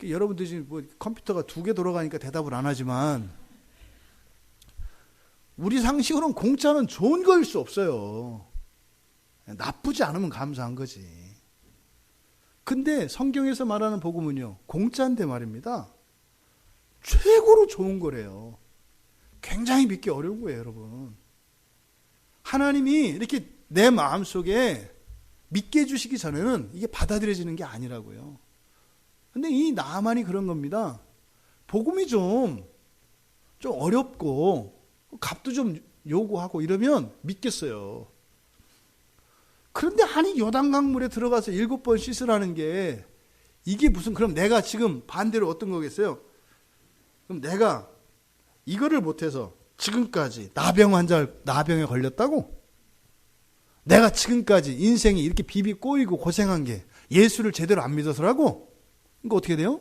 여러분들이 지금 뭐 컴퓨터가 2개 돌아가니까 대답을 안 하지만, 우리 상식으로는 공짜는 좋은 거일 수 없어요. 나쁘지 않으면 감사한 거지. 근데 성경에서 말하는 복음은요, 공짜인데 말입니다, 최고로 좋은 거래요. 굉장히 믿기 어려운 거예요, 여러분. 하나님이 이렇게 내 마음속에 믿게 해주시기 전에는 이게 받아들여지는 게 아니라고요. 근데 이 나만이 그런 겁니다. 복음이 좀 어렵고 값도 좀 요구하고 이러면 믿겠어요. 그런데 아니 요단강물에 들어가서 7번 씻으라는 게 이게 무슨, 그럼 내가 지금 반대로 어떤 거겠어요? 그럼 내가 이거를 못해서 지금까지 나병에 걸렸다고? 내가 지금까지 인생이 이렇게 비비 꼬이고 고생한 게 예수를 제대로 안 믿어서라고? 그러니까 어떻게 돼요?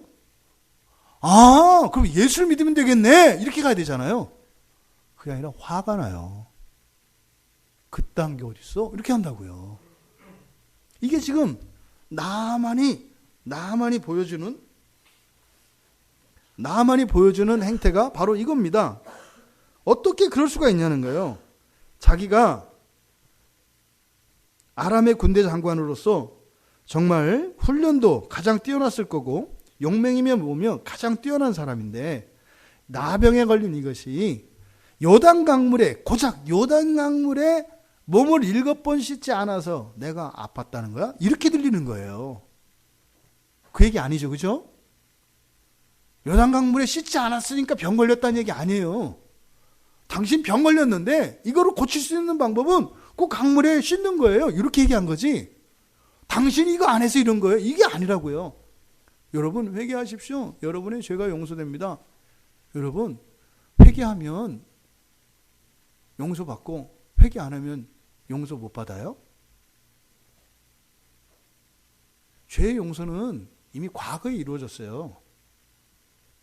아, 그럼 예수를 믿으면 되겠네, 이렇게 가야 되잖아요. 그게 아니라 화가 나요. 그딴 게 어딨어? 이렇게 한다고요. 이게 지금 나만이 보여주는 행태가 바로 이겁니다. 어떻게 그럴 수가 있냐는 거예요. 자기가 아람의 군대 장관으로서 정말 훈련도 가장 뛰어났을 거고 용맹이며 뭐며 가장 뛰어난 사람인데, 나병에 걸린 이것이 고작 요단강물에 몸을 7번 씻지 않아서 내가 아팠다는 거야? 이렇게 들리는 거예요. 그 얘기 아니죠, 그죠? 요단강물에 씻지 않았으니까 병 걸렸다는 얘기 아니에요. 당신 병 걸렸는데 이거를 고칠 수 있는 방법은 그 강물에 씻는 거예요. 이렇게 얘기한 거지. 당신이 이거 안 해서 이런 거예요. 이게 아니라고요. 여러분 회개하십시오. 여러분의 죄가 용서됩니다. 여러분 회개하면 용서받고 회개 안 하면 용서 못 받아요? 죄의 용서는 이미 과거에 이루어졌어요.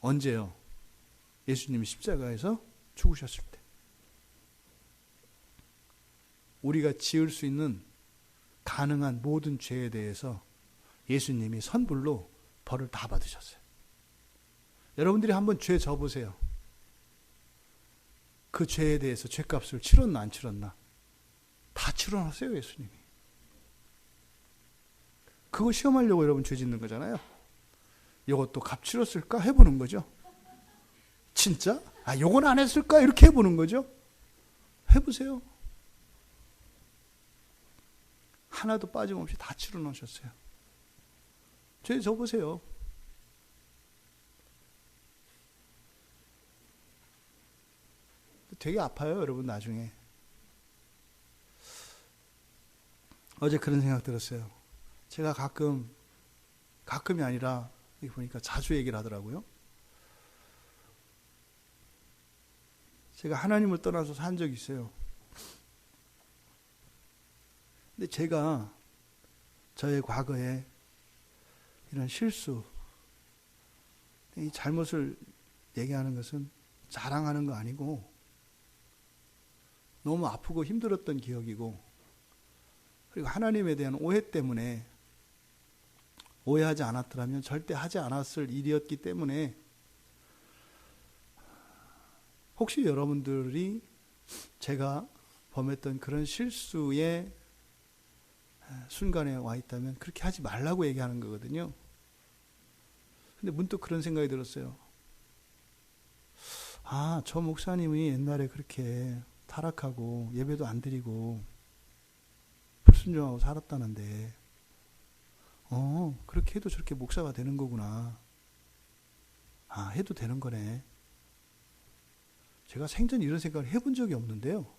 언제요? 예수님이 십자가에서 죽으셨을 때. 우리가 지을 수 있는 가능한 모든 죄에 대해서 예수님이 선불로 벌을 다 받으셨어요. 여러분들이 한번 죄 져보세요. 그 죄에 대해서 죄값을 치렀나 안 치렀나? 다 치러놨어요, 예수님이. 그거 시험하려고 여러분 죄 짓는 거잖아요. 이것도 값 치렀을까 해보는 거죠. 진짜? 요건 안 했을까? 이렇게 해보는 거죠. 해보세요. 하나도 빠짐없이 다 치러놓으셨어요. 죄 져보세요. 되게 아파요, 여러분, 나중에. 어제 그런 생각 들었어요. 제가 가끔이 아니라, 보니까 자주 얘기를 하더라고요. 제가 하나님을 떠나서 산 적이 있어요. 근데 제가 저의 과거에 이런 실수, 이 잘못을 얘기하는 것은 자랑하는 거 아니고 너무 아프고 힘들었던 기억이고, 그리고 하나님에 대한 오해 때문에, 오해하지 않았더라면 절대 하지 않았을 일이었기 때문에, 혹시 여러분들이 제가 범했던 그런 실수의 순간에 와 있다면 그렇게 하지 말라고 얘기하는 거거든요. 근데 문득 그런 생각이 들었어요. 저 목사님이 옛날에 그렇게 타락하고 예배도 안 드리고 불순종하고 살았다는데, 그렇게 해도 저렇게 목사가 되는 거구나. 해도 되는 거네. 제가 생전 이런 생각을 해본 적이 없는데요.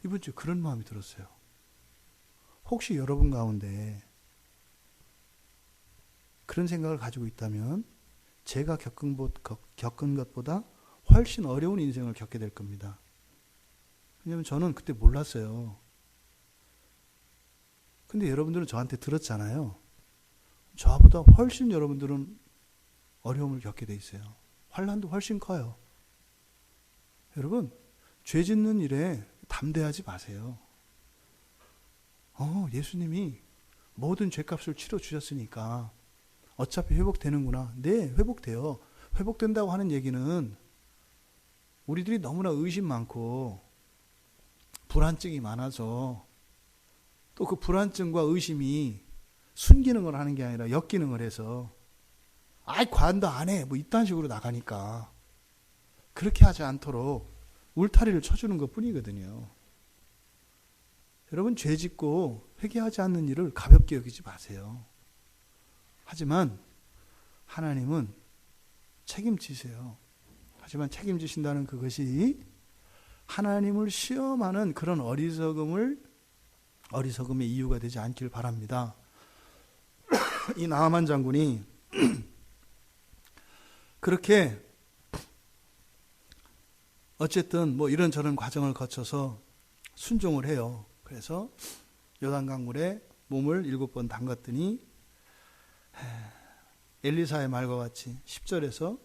이번 주에 그런 마음이 들었어요. 혹시 여러분 가운데 그런 생각을 가지고 있다면 제가 겪은 것보다 훨씬 어려운 인생을 겪게 될 겁니다. 왜냐하면 저는 그때 몰랐어요. 근데 여러분들은 저한테 들었잖아요. 저보다 훨씬 여러분들은 어려움을 겪게 돼 있어요. 환난도 훨씬 커요. 여러분, 죄 짓는 일에 담대하지 마세요. 예수님이 모든 죄값을 치러주셨으니까 어차피 회복되는구나. 네, 회복돼요. 회복된다고 하는 얘기는 우리들이 너무나 의심 많고 불안증이 많아서, 또 그 불안증과 의심이 순기능을 하는 게 아니라 역기능을 해서 관도 안 해. 이딴 식으로 나가니까 그렇게 하지 않도록 울타리를 쳐주는 것 뿐이거든요. 여러분, 죄 짓고 회개하지 않는 일을 가볍게 여기지 마세요. 하지만 하나님은 책임지세요. 하지만 책임지신다는 그것이 하나님을 시험하는 그런 어리석음의 이유가 되지 않길 바랍니다. 이 나아만 장군이 그렇게 어쨌든 이런저런 과정을 거쳐서 순종을 해요. 그래서 요단강물에 몸을 7번 담갔더니 엘리사의 말과 같이 10절에서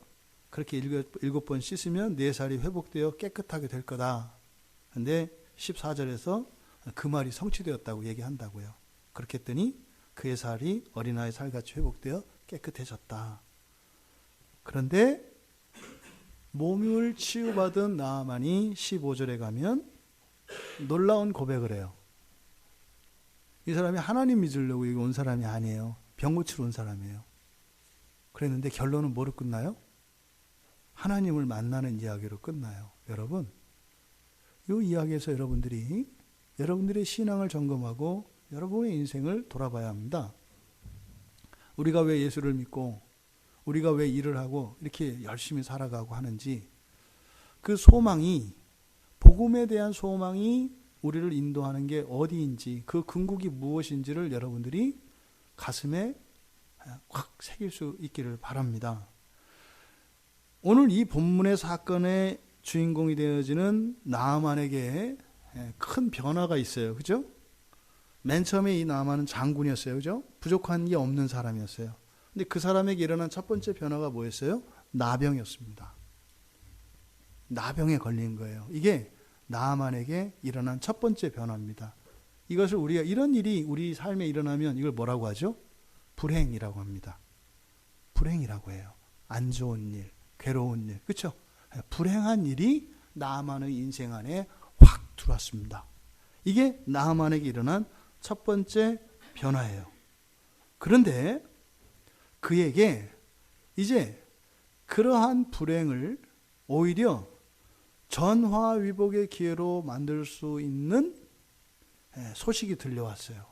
그렇게 7번 씻으면 네 살이 회복되어 깨끗하게 될 거다. 근데 14절에서 그 말이 성취되었다고 얘기한다고요. 그렇게 했더니 그의 살이 어린아이 살같이 회복되어 깨끗해졌다. 그런데 몸을 치유받은 나아만이 15절에 가면 놀라운 고백을 해요. 이 사람이 하나님 믿으려고 여기 온 사람이 아니에요. 병 고치러 온 사람이에요. 그랬는데 결론은 뭐로 끝나요? 하나님을 만나는 이야기로 끝나요. 여러분, 이 이야기에서 여러분들의 신앙을 점검하고 여러분의 인생을 돌아봐야 합니다. 우리가 왜 예수를 믿고 우리가 왜 일을 하고 이렇게 열심히 살아가고 하는지, 그 소망이, 복음에 대한 소망이 우리를 인도하는 게 어디인지, 그 궁극이 무엇인지를 여러분들이 가슴에 확 새길 수 있기를 바랍니다. 오늘 이 본문의 사건의 주인공이 되어지는 나아만에게 큰 변화가 있어요. 그죠? 맨 처음에 이 나아만은 장군이었어요. 그죠? 부족한 게 없는 사람이었어요. 근데 그 사람에게 일어난 첫 번째 변화가 뭐였어요? 나병이었습니다. 나병에 걸린 거예요. 이게 나아만에게 일어난 첫 번째 변화입니다. 이것을 우리가 이런 일이 우리 삶에 일어나면 이걸 뭐라고 하죠? 불행이라고 합니다. 불행이라고 해요. 안 좋은 일, 괴로운 일, 그렇죠? 불행한 일이 나아만의 인생 안에 확 들어왔습니다. 이게 나아만에게 일어난 첫 번째 변화예요. 그런데 그에게 이제 그러한 불행을 오히려 전화위복의 기회로 만들 수 있는 소식이 들려왔어요.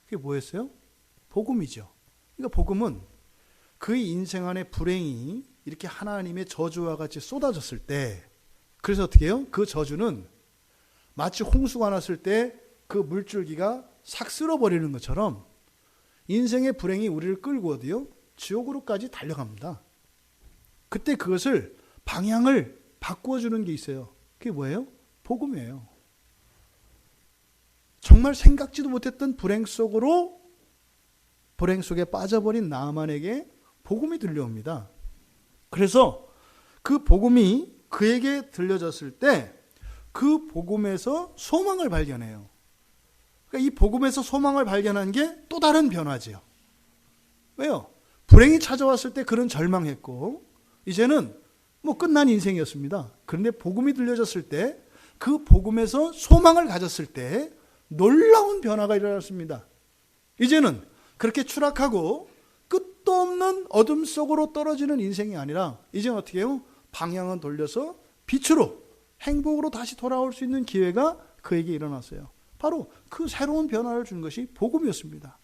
그게 뭐였어요? 복음이죠. 그러니까 복음은 그의 인생 안에 불행이 이렇게 하나님의 저주와 같이 쏟아졌을 때, 그래서 어떻게 해요? 그 저주는 마치 홍수가 났을 때 그 물줄기가 싹 쓸어버리는 것처럼 인생의 불행이 우리를 끌고 어디요? 지옥으로까지 달려갑니다. 그때 그것을 방향을 바꾸어주는 게 있어요. 그게 뭐예요? 복음이에요. 정말 생각지도 못했던 불행 속에 빠져버린 나아만에게 복음이 들려옵니다. 그래서 그 복음이 그에게 들려졌을 때 그 복음에서 소망을 발견해요. 그러니까 이 복음에서 소망을 발견한 게 또 다른 변화지요. 왜요? 불행이 찾아왔을 때 그는 절망했고 이제는 끝난 인생이었습니다. 그런데 복음이 들려졌을 때 그 복음에서 소망을 가졌을 때 놀라운 변화가 일어났습니다. 이제는 그렇게 추락하고 끝도 없는 어둠 속으로 떨어지는 인생이 아니라 이제는 어떻게 해요? 방향은 돌려서 빛으로 행복으로 다시 돌아올 수 있는 기회가 그에게 일어났어요. 바로 그 새로운 변화를 준 것이 복음이었습니다.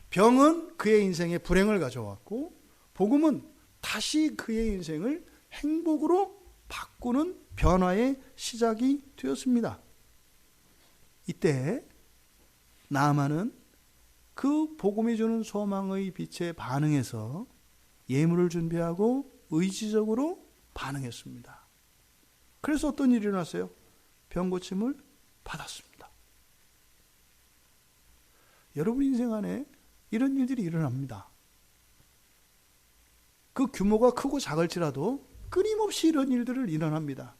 병은 그의 인생에 불행을 가져왔고 복음은 다시 그의 인생을 행복으로 바꾸는 변화의 시작이 되었습니다. 이때 나아만은 그 복음이 주는 소망의 빛에 반응해서 예물을 준비하고 의지적으로 반응했습니다. 그래서 어떤 일이 일어났어요? 병고침을 받았습니다. 여러분 인생 안에 이런 일들이 일어납니다. 그 규모가 크고 작을지라도 끊임없이 이런 일들을 일어납니다.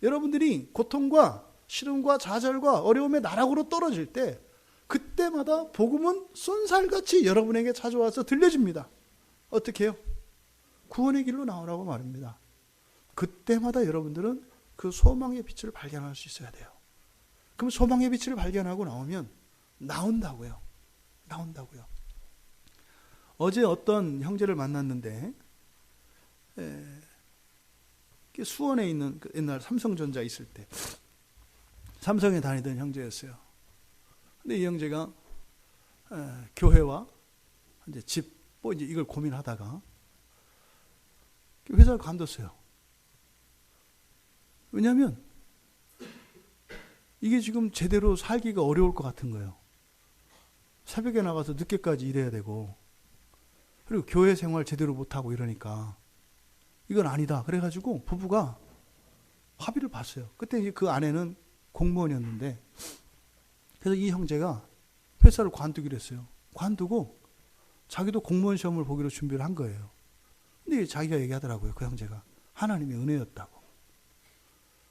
여러분들이 고통과 시름과 좌절과 어려움의 나락으로 떨어질 때 그때마다 복음은 쏜살같이 여러분에게 찾아와서 들려집니다. 어떻게 해요? 구원의 길로 나오라고 말합니다. 그때마다 여러분들은 그 소망의 빛을 발견할 수 있어야 돼요. 그럼 소망의 빛을 발견하고 나오면 나온다고요. 어제 어떤 형제를 만났는데 수원에 있는 옛날 삼성전자 있을 때 삼성에 다니던 형제였어요. 근데 이 형제가 교회와 이제 집 이제 이걸 고민하다가 회사를 관뒀어요. 왜냐하면 이게 지금 제대로 살기가 어려울 것 같은 거예요. 새벽에 나가서 늦게까지 일해야 되고 그리고 교회 생활 제대로 못하고 이러니까 이건 아니다. 그래가지고 부부가 합의를 봤어요. 그때 이제 그 아내는 공무원이었는데 그래서 이 형제가 회사를 관두기로 했어요. 관두고 자기도 공무원 시험을 보기로 준비를 한 거예요. 근데 자기가 얘기하더라고요. 그 형제가 하나님의 은혜였다고.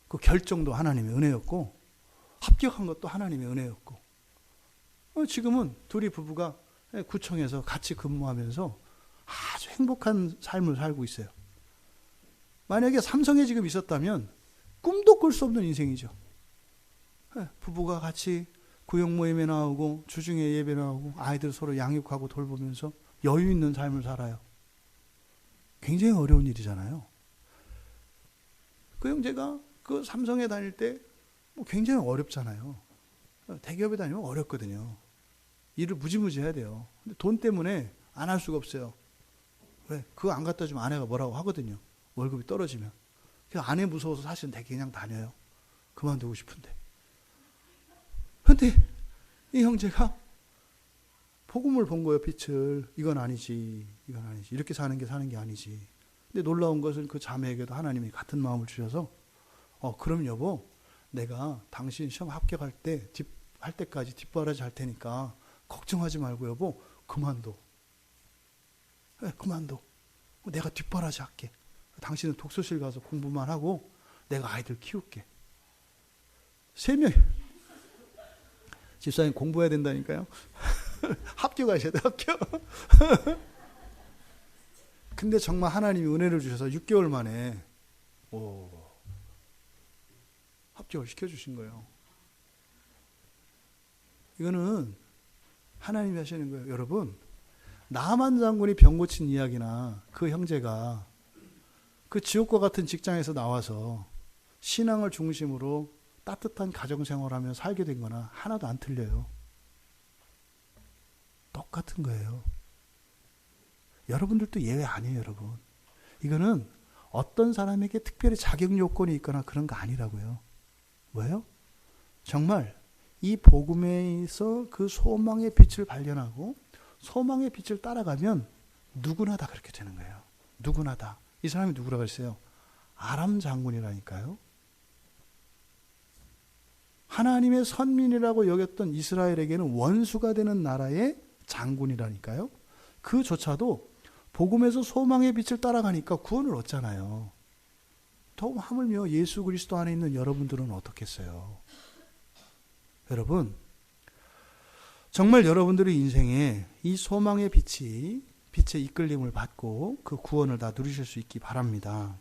그 결정도 하나님의 은혜였고 합격한 것도 하나님의 은혜였고 지금은 둘이 부부가 구청에서 같이 근무하면서 아주 행복한 삶을 살고 있어요. 만약에 삼성에 지금 있었다면 꿈도 꿀 수 없는 인생이죠. 부부가 같이 구역 모임에 나오고 주중에 예배 나오고 아이들 서로 양육하고 돌보면서 여유 있는 삶을 살아요. 굉장히 어려운 일이잖아요. 그 형제가 그 삼성에 다닐 때 굉장히 어렵잖아요. 대기업에 다니면 어렵거든요. 일을 무지무지 해야 돼요. 근데 돈 때문에 안 할 수가 없어요. 왜? 그거 안 갖다 주면 아내가 뭐라고 하거든요. 월급이 떨어지면. 그래서 아내 무서워서 사실은 되게 그냥 다녀요. 그만두고 싶은데. 근데 이 형제가 복음을 본 거예요, 빛을. 이건 아니지. 이건 아니지. 이렇게 사는 게 아니지. 근데 놀라운 것은 그 자매에게도 하나님이 같은 마음을 주셔서 그럼 여보, 내가 당신 시험 합격할 때 할 때까지 뒷바라지 할 테니까 걱정하지 말고 여보, 그만둬. 그만둬. 내가 뒷바라지 할게. 당신은 독서실 가서 공부만 하고 내가 아이들 키울게. 3명. 집사님 공부해야 된다니까요. 합격하셔야 돼, 합격. 근데 정말 하나님이 은혜를 주셔서 6개월 만에 합격을 시켜주신 거예요. 이거는 하나님이 하시는 거예요. 여러분, 나만 장군이 병 고친 이야기나 그 형제가 그 지옥과 같은 직장에서 나와서 신앙을 중심으로 따뜻한 가정생활하며 살게 된 거나 하나도 안 틀려요. 똑같은 거예요. 여러분들도 예외 아니에요, 여러분. 이거는 어떤 사람에게 특별히 자격 요건이 있거나 그런 거 아니라고요. 뭐예요? 정말 이 복음에서 그 소망의 빛을 발견하고 소망의 빛을 따라가면 누구나 다 그렇게 되는 거예요. 누구나 다. 이 사람이 누구라고 했어요? 아람 장군이라니까요. 하나님의 선민이라고 여겼던 이스라엘에게는 원수가 되는 나라의 장군이라니까요. 그조차도 복음에서 소망의 빛을 따라가니까 구원을 얻잖아요. 더 하물며 예수 그리스도 안에 있는 여러분들은 어떻겠어요? 여러분, 정말 여러분들의 인생에 이 소망의 빛이 빛의 이끌림을 받고 그 구원을 다 누리실 수 있기 바랍니다.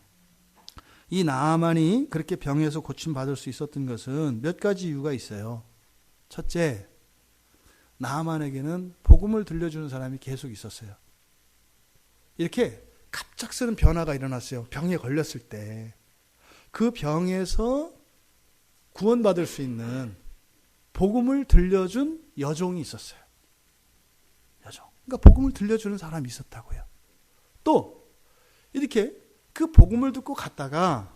이 나아만이 그렇게 병에서 고침받을 수 있었던 것은 몇 가지 이유가 있어요. 첫째, 나아만에게는 복음을 들려주는 사람이 계속 있었어요. 이렇게 갑작스런 변화가 일어났어요. 병에 걸렸을 때. 그 병에서 구원받을 수 있는 복음을 들려준 여종이 있었어요. 여종. 그러니까 복음을 들려주는 사람이 있었다고요. 또 이렇게 그 복음을 듣고 갔다가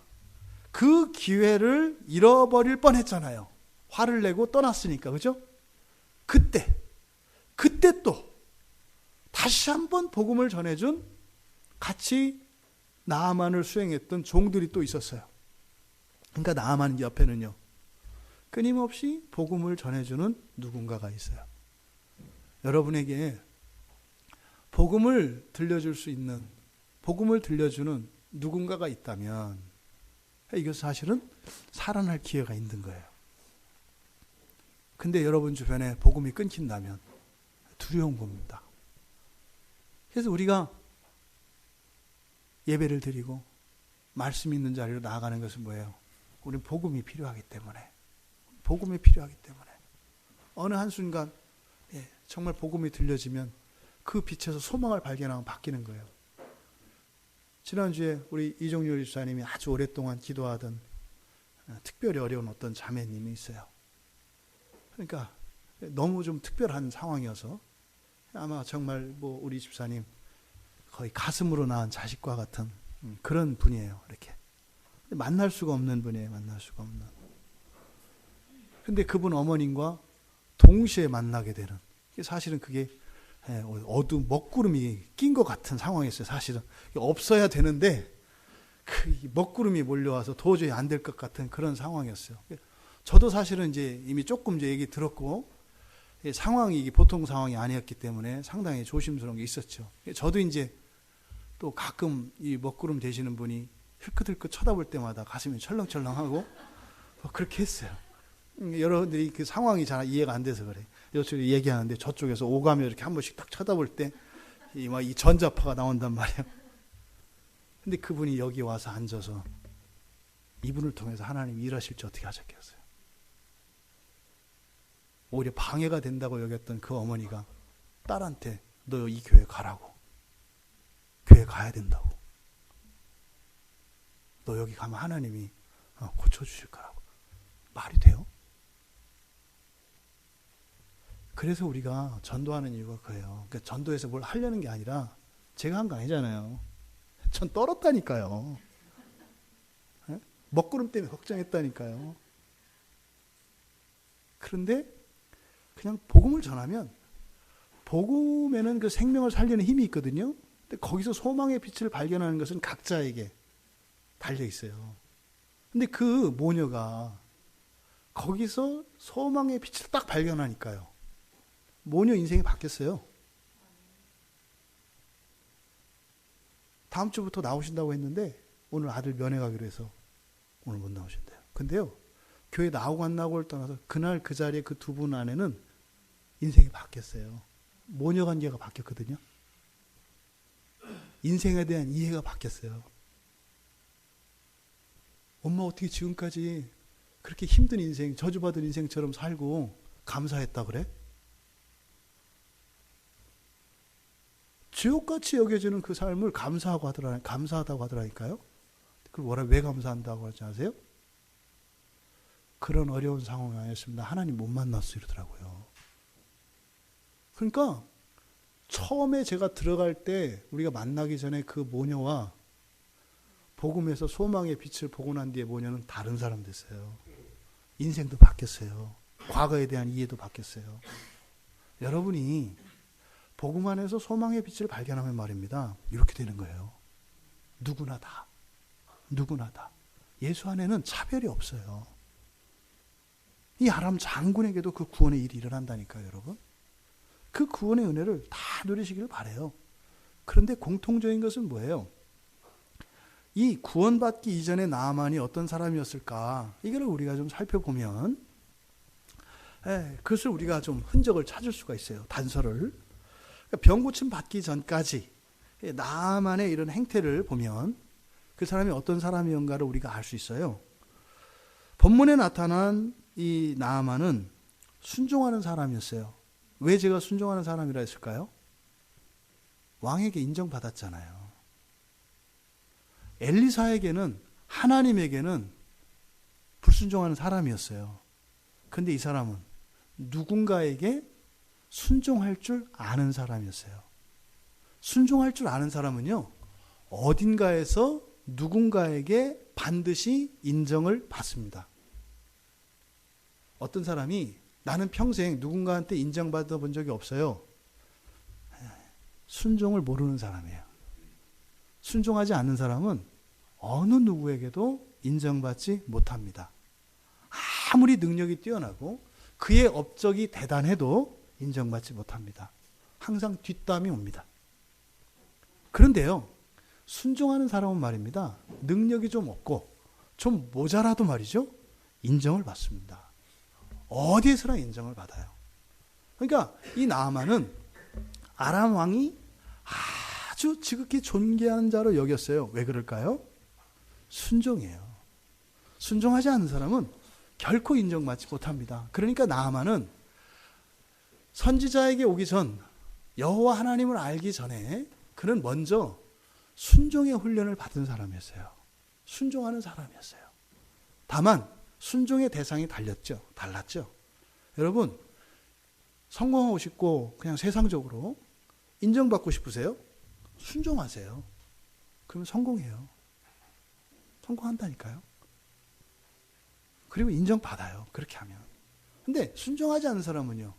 그 기회를 잃어버릴 뻔했잖아요. 화를 내고 떠났으니까, 그죠? 그때 또 다시 한번 복음을 전해준 같이 나아만을 수행했던 종들이 또 있었어요. 그러니까 나아만 옆에는요, 끊임없이 복음을 전해주는 누군가가 있어요. 여러분에게 복음을 들려줄 수 있는, 복음을 들려주는 누군가가 있다면 이것은 사실은 살아날 기회가 있는 거예요. 근데 여러분 주변에 복음이 끊긴다면 두려운 겁니다. 그래서 우리가 예배를 드리고 말씀 있는 자리로 나아가는 것은 뭐예요? 우리는 복음이 필요하기 때문에. 복음이 필요하기 때문에. 어느 한순간 정말 복음이 들려지면 그 빛에서 소망을 발견하면 바뀌는 거예요. 지난주에 우리 이종률 집사님이 아주 오랫동안 기도하던 특별히 어려운 어떤 자매님이 있어요. 그러니까 너무 좀 특별한 상황이어서 아마 정말 우리 집사님 거의 가슴으로 낳은 자식과 같은 그런 분이에요. 이렇게 만날 수가 없는 분이에요. 만날 수가 없는. 근데 그분 어머님과 동시에 만나게 되는, 사실은 그게 어두운 먹구름이 낀 것 같은 상황이었어요. 사실은 없어야 되는데 그 먹구름이 몰려와서 도저히 안 될 것 같은 그런 상황이었어요. 저도 사실은 이제 이미 조금 이제 얘기 들었고 상황이 보통 상황이 아니었기 때문에 상당히 조심스러운 게 있었죠. 저도 이제 또 가끔 이 먹구름 되시는 분이 흘끗흘끗 쳐다볼 때마다 가슴이 철렁철렁하고 그렇게 했어요. 여러분들이 그 상황이 잘 이해가 안 돼서 그래. 이쪽에 얘기하는데 저쪽에서 오가며 이렇게 한 번씩 딱 쳐다볼 때 이 전자파가 나온단 말이에요. 근데 그분이 여기 와서 앉아서 이분을 통해서 하나님이 일하실지 어떻게 하셨겠어요? 오히려 방해가 된다고 여겼던 그 어머니가 딸한테 너 이 교회 가라고. 교회 가야 된다고. 너 여기 가면 하나님이 고쳐주실 거라고. 말이 돼요? 그래서 우리가 전도하는 이유가 그래요. 그러니까 전도해서 뭘 하려는 게 아니라 제가 한 거 아니잖아요. 전 떨었다니까요. 먹구름 때문에 걱정했다니까요. 그런데 그냥 복음을 전하면 복음에는 그 생명을 살리는 힘이 있거든요. 근데 거기서 소망의 빛을 발견하는 것은 각자에게 달려 있어요. 근데 그 모녀가 거기서 소망의 빛을 딱 발견하니까요. 모녀 인생이 바뀌었어요. 다음 주부터 나오신다고 했는데 오늘 아들 면회 가기로 해서 오늘 못 나오신대요. 근데요, 교회 나오고 안 나오고를 떠나서 그날 그 자리에 그 두 분 안에는 인생이 바뀌었어요. 모녀 관계가 바뀌었거든요. 인생에 대한 이해가 바뀌었어요. 엄마 어떻게 지금까지 그렇게 힘든 인생, 저주받은 인생처럼 살고 감사했다 그래? 지옥같이 여겨지는 그 삶을 감사하다고 하더라니까요. 그걸 왜 감사한다고 하지 아세요? 그런 어려운 상황이 아니었습니다. 하나님 못 만났어 이러더라고요. 그러니까 처음에 제가 들어갈 때 우리가 만나기 전에 그 모녀와 복음에서 소망의 빛을 보고 난 뒤에 모녀는 다른 사람 됐어요. 인생도 바뀌었어요. 과거에 대한 이해도 바뀌었어요. 여러분이 복음 안에서 소망의 빛을 발견하면 말입니다. 이렇게 되는 거예요. 누구나 다. 누구나 다. 예수 안에는 차별이 없어요. 이 아람 장군에게도 그 구원의 일이 일어난다니까요, 여러분. 그 구원의 은혜를 다 누리시기를 바라요. 그런데 공통적인 것은 뭐예요? 이 구원받기 이전에 나아만이 어떤 사람이었을까? 이걸 우리가 좀 살펴보면 그것을 우리가 좀 흔적을 찾을 수가 있어요. 단서를. 병 고침 받기 전까지 나아만의 이런 행태를 보면 그 사람이 어떤 사람이었는가를 우리가 알 수 있어요. 본문에 나타난 이 나아만은 순종하는 사람이었어요. 왜 제가 순종하는 사람이라 했을까요? 왕에게 인정받았잖아요. 엘리사에게는, 하나님에게는 불순종하는 사람이었어요. 근데 이 사람은 누군가에게 순종할 줄 아는 사람이었어요. 순종할 줄 아는 사람은요, 어딘가에서 누군가에게 반드시 인정을 받습니다. 어떤 사람이 나는 평생 누군가한테 인정받아 본 적이 없어요. 순종을 모르는 사람이에요. 순종하지 않는 사람은 어느 누구에게도 인정받지 못합니다. 아무리 능력이 뛰어나고 그의 업적이 대단해도 인정받지 못합니다. 항상 뒷담이 옵니다. 그런데요, 순종하는 사람은 말입니다. 능력이 좀 없고 좀 모자라도 말이죠. 인정을 받습니다. 어디에서나 인정을 받아요. 그러니까 이 나아만은 아람 왕이 아주 지극히 존귀한 자로 여겼어요. 왜 그럴까요? 순종이에요. 순종하지 않는 사람은 결코 인정받지 못합니다. 그러니까 나아만은 선지자에게 오기 전, 여호와 하나님을 알기 전에 그는 먼저 순종의 훈련을 받은 사람이었어요. 순종하는 사람이었어요. 다만 순종의 대상이 달랐죠. 여러분, 성공하고 싶고 그냥 세상적으로 인정받고 싶으세요? 순종하세요. 그러면 성공해요. 성공한다니까요. 그리고 인정받아요. 그렇게 하면. 근데 순종하지 않는 사람은요,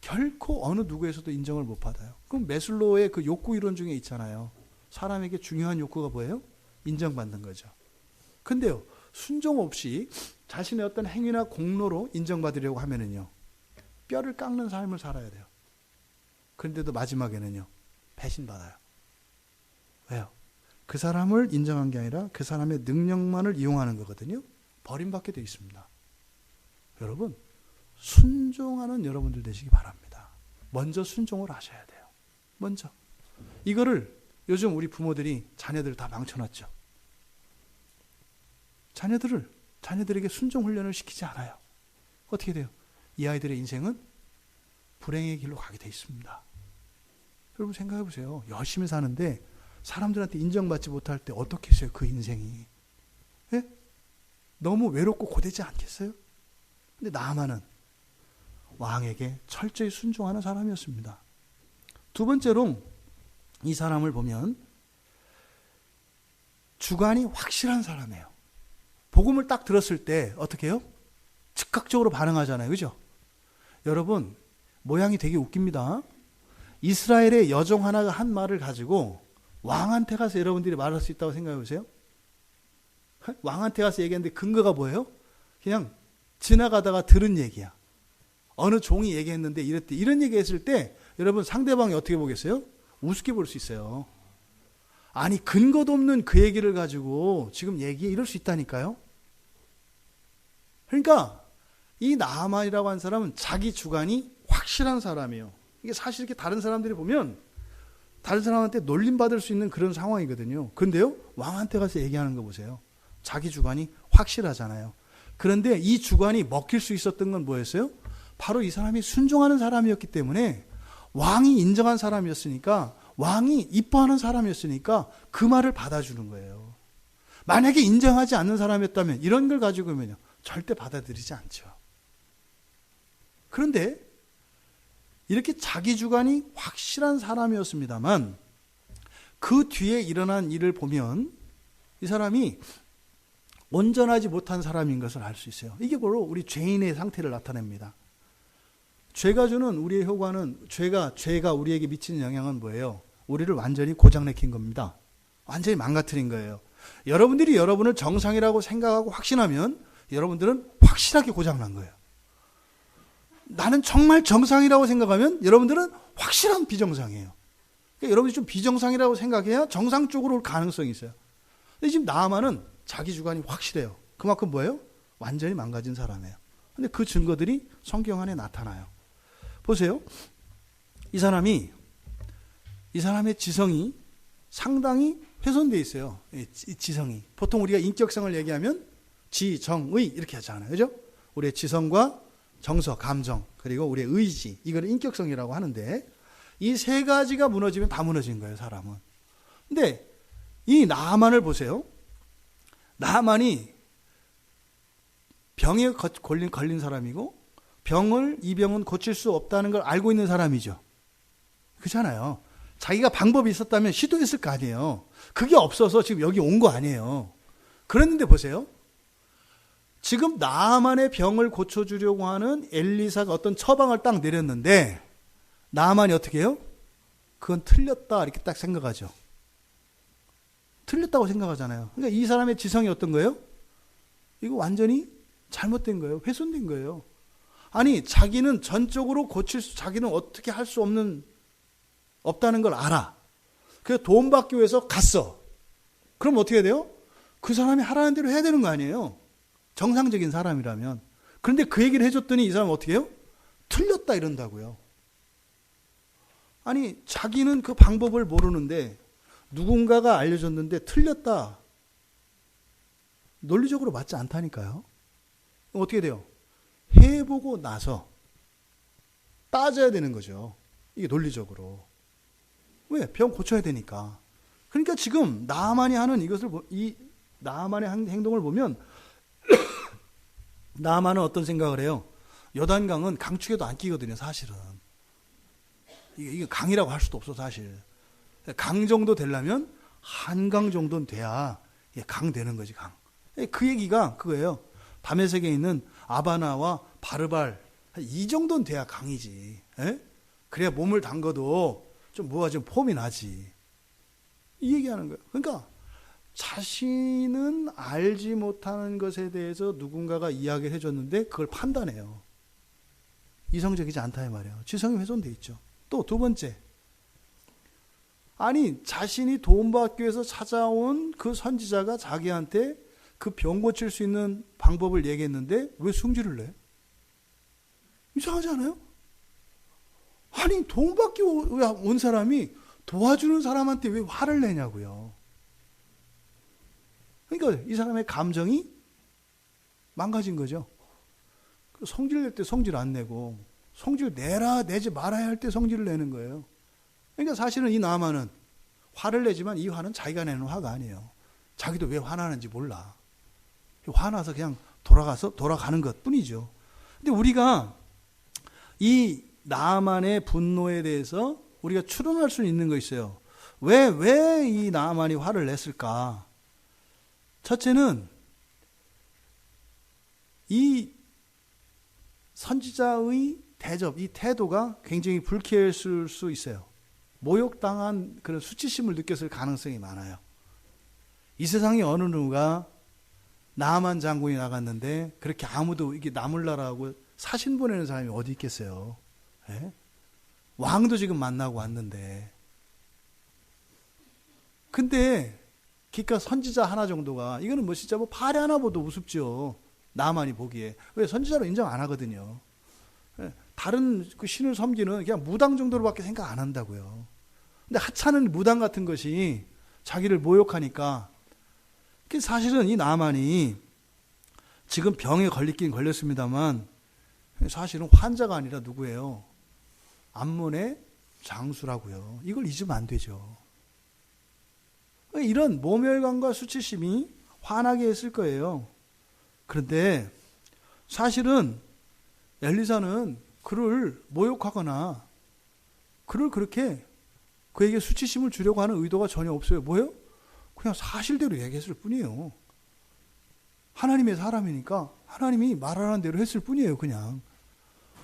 결코 어느 누구에서도 인정을 못 받아요. 그럼 매슬로우의 그 욕구 이론 중에 있잖아요. 사람에게 중요한 욕구가 뭐예요? 인정받는 거죠. 근데요, 순종 없이 자신의 어떤 행위나 공로로 인정받으려고 하면은요, 뼈를 깎는 삶을 살아야 돼요. 그런데도 마지막에는요, 배신받아요. 왜요? 그 사람을 인정한 게 아니라 그 사람의 능력만을 이용하는 거거든요. 버림받게 되어 있습니다. 여러분, 순종하는 여러분들 되시기 바랍니다. 먼저 순종을 하셔야 돼요. 먼저. 이거를 요즘 우리 부모들이 자녀들을 다 망쳐놨죠. 자녀들에게 순종 훈련을 시키지 않아요. 어떻게 돼요? 이 아이들의 인생은 불행의 길로 가게 돼 있습니다. 여러분 생각해 보세요. 열심히 사는데 사람들한테 인정받지 못할 때 어떻게 했어요? 그 인생이. 예? 너무 외롭고 고되지 않겠어요? 근데 나아만은 왕에게 철저히 순종하는 사람이었습니다. 두 번째로 이 사람을 보면 주관이 확실한 사람이에요. 복음을 딱 들었을 때 어떻게 해요? 즉각적으로 반응하잖아요. 그죠? 여러분, 모양이 되게 웃깁니다. 이스라엘의 여종 하나가 한 말을 가지고 왕한테 가서 여러분들이 말할 수 있다고 생각해 보세요. 왕한테 가서 얘기했는데 근거가 뭐예요? 그냥 지나가다가 들은 얘기야. 어느 종이 얘기했는데 이랬대. 이런 얘기했을 때 여러분 상대방이 어떻게 보겠어요? 우습게 볼 수 있어요. 아니 근거도 없는 그 얘기를 가지고 지금 얘기해 이럴 수 있다니까요. 그러니까 이 나아만이라고 하는 사람은 자기 주관이 확실한 사람이에요. 이게 사실 이렇게 다른 사람들이 보면 다른 사람한테 놀림받을 수 있는 그런 상황이거든요. 그런데요, 왕한테 가서 얘기하는 거 보세요. 자기 주관이 확실하잖아요. 그런데 이 주관이 먹힐 수 있었던 건 뭐였어요? 바로 이 사람이 순종하는 사람이었기 때문에, 왕이 인정한 사람이었으니까, 왕이 이뻐하는 사람이었으니까 그 말을 받아주는 거예요. 만약에 인정하지 않는 사람이었다면 이런 걸 가지고면요 절대 받아들이지 않죠. 그런데 이렇게 자기 주관이 확실한 사람이었습니다만 그 뒤에 일어난 일을 보면 이 사람이 온전하지 못한 사람인 것을 알 수 있어요. 이게 바로 우리 죄인의 상태를 나타냅니다. 죄가 주는 우리의 효과는, 죄가 우리에게 미치는 영향은 뭐예요? 우리를 완전히 고장내킨 겁니다. 완전히 망가뜨린 거예요. 여러분들이 여러분을 정상이라고 생각하고 확신하면 여러분들은 확실하게 고장난 거예요. 나는 정말 정상이라고 생각하면 여러분들은 확실한 비정상이에요. 그러니까 여러분이 좀 비정상이라고 생각해야 정상 쪽으로 올 가능성이 있어요. 근데 지금 나아만은 자기 주관이 확실해요. 그만큼 뭐예요? 완전히 망가진 사람이에요. 근데 그 증거들이 성경 안에 나타나요. 보세요. 이 사람의 지성이 상당히 훼손되어 있어요. 이 지성이. 보통 우리가 인격성을 얘기하면 지정의 이렇게 하잖아요. 그죠? 우리의 지성과 정서, 감정, 그리고 우리의 의지, 이걸 인격성이라고 하는데 이 세 가지가 무너지면 다 무너진 거예요, 사람은. 근데 이 나아만을 보세요. 나아만이 병에 걸린 사람이고 이 병은 고칠 수 없다는 걸 알고 있는 사람이죠. 그렇잖아요. 자기가 방법이 있었다면 시도했을 거 아니에요. 그게 없어서 지금 여기 온 거 아니에요. 그랬는데 보세요. 지금 나아만의 병을 고쳐주려고 하는 엘리사가 어떤 처방을 딱 내렸는데 나아만이 어떻게 해요? 그건 틀렸다 이렇게 딱 생각하죠. 틀렸다고 생각하잖아요. 그러니까 이 사람의 지성이 어떤 거예요? 이거 완전히 잘못된 거예요. 훼손된 거예요. 아니 자기는 전적으로 자기는 어떻게 할 수 없다는 걸 알아. 그래서 도움받기 위해서 갔어. 그럼 어떻게 해야 돼요? 그 사람이 하라는 대로 해야 되는 거 아니에요. 정상적인 사람이라면. 그런데 그 얘기를 해줬더니 이 사람은 어떻게 해요? 틀렸다 이런다고요. 아니 자기는 그 방법을 모르는데 누군가가 알려줬는데 틀렸다. 논리적으로 맞지 않다니까요. 어떻게 돼요? 해보고 나서 따져야 되는 거죠. 이게 논리적으로. 왜? 병 고쳐야 되니까. 그러니까 지금 나아만이 하는 이 나아만의 행동을 보면 나아만은 어떤 생각을 해요? 요단강은 강축에도 안 끼거든요, 사실은. 이게 강이라고 할 수도 없어, 사실. 강 정도 되려면 한강 정도는 돼야 강 되는 거지, 강. 그 얘기가 그거예요. 다메섹에 있는 아바나와 바르발, 이 정도는 돼야 강이지. 에? 그래야 몸을 담궈도 좀 폼이 나지. 이 얘기하는 거예요. 그러니까 자신은 알지 못하는 것에 대해서 누군가가 이야기를 해줬는데 그걸 판단해요. 이성적이지 않다 이 말이에요. 지성이 훼손돼 있죠. 또 두 번째, 아니 자신이 도움받기 위해서 찾아온 그 선지자가 자기한테 그 병 고칠 수 있는 방법을 얘기했는데 왜 승질을 내? 이상하지 않아요? 아니 도움받기 온 사람이 도와주는 사람한테 왜 화를 내냐고요. 그러니까 이 사람의 감정이 망가진 거죠. 성질 낼 때 성질 안 내고 성질 내지 말아야 할 때 성질을 내는 거예요. 그러니까 사실은 이 나아만은 화를 내지만 이 화는 자기가 내는 화가 아니에요. 자기도 왜 화나는지 몰라. 화나서 그냥 돌아가는 것 뿐이죠. 근데 우리가 이 나아만의 분노에 대해서 우리가 추론할 수 있는 거 있어요. 왜 이 나아만이 화를 냈을까? 첫째는 이 선지자의 대접, 이 태도가 굉장히 불쾌했을 수 있어요. 모욕당한 그런 수치심을 느꼈을 가능성이 많아요. 이 세상에 어느 누가 나만 장군이 나갔는데 그렇게 아무도 이게 나물라라고 사신 보내는 사람이 어디 있겠어요? 예? 왕도 지금 만나고 왔는데. 근데 기껏 선지자 하나 정도가 이거는 뭐 진짜 뭐 파리 하나 보도 우습죠. 나만이 보기에. 왜 선지자로 인정 안 하거든요. 예? 다른 그 신을 섬기는 그냥 무당 정도로밖에 생각 안 한다고요. 근데 하찮은 무당 같은 것이 자기를 모욕하니까 사실은 이 나만이 지금 병에 걸리긴 걸렸습니다만 사실은 환자가 아니라 누구예요? 암몬의 장수라고요. 이걸 잊으면 안 되죠. 이런 모멸감과 수치심이 화나게 했을 거예요. 그런데 사실은 엘리사는 그를 모욕하거나 그를 그렇게 그에게 수치심을 주려고 하는 의도가 전혀 없어요. 뭐예요? 그냥 사실대로 얘기했을 뿐이에요. 하나님의 사람이니까 하나님이 말하는 대로 했을 뿐이에요. 그냥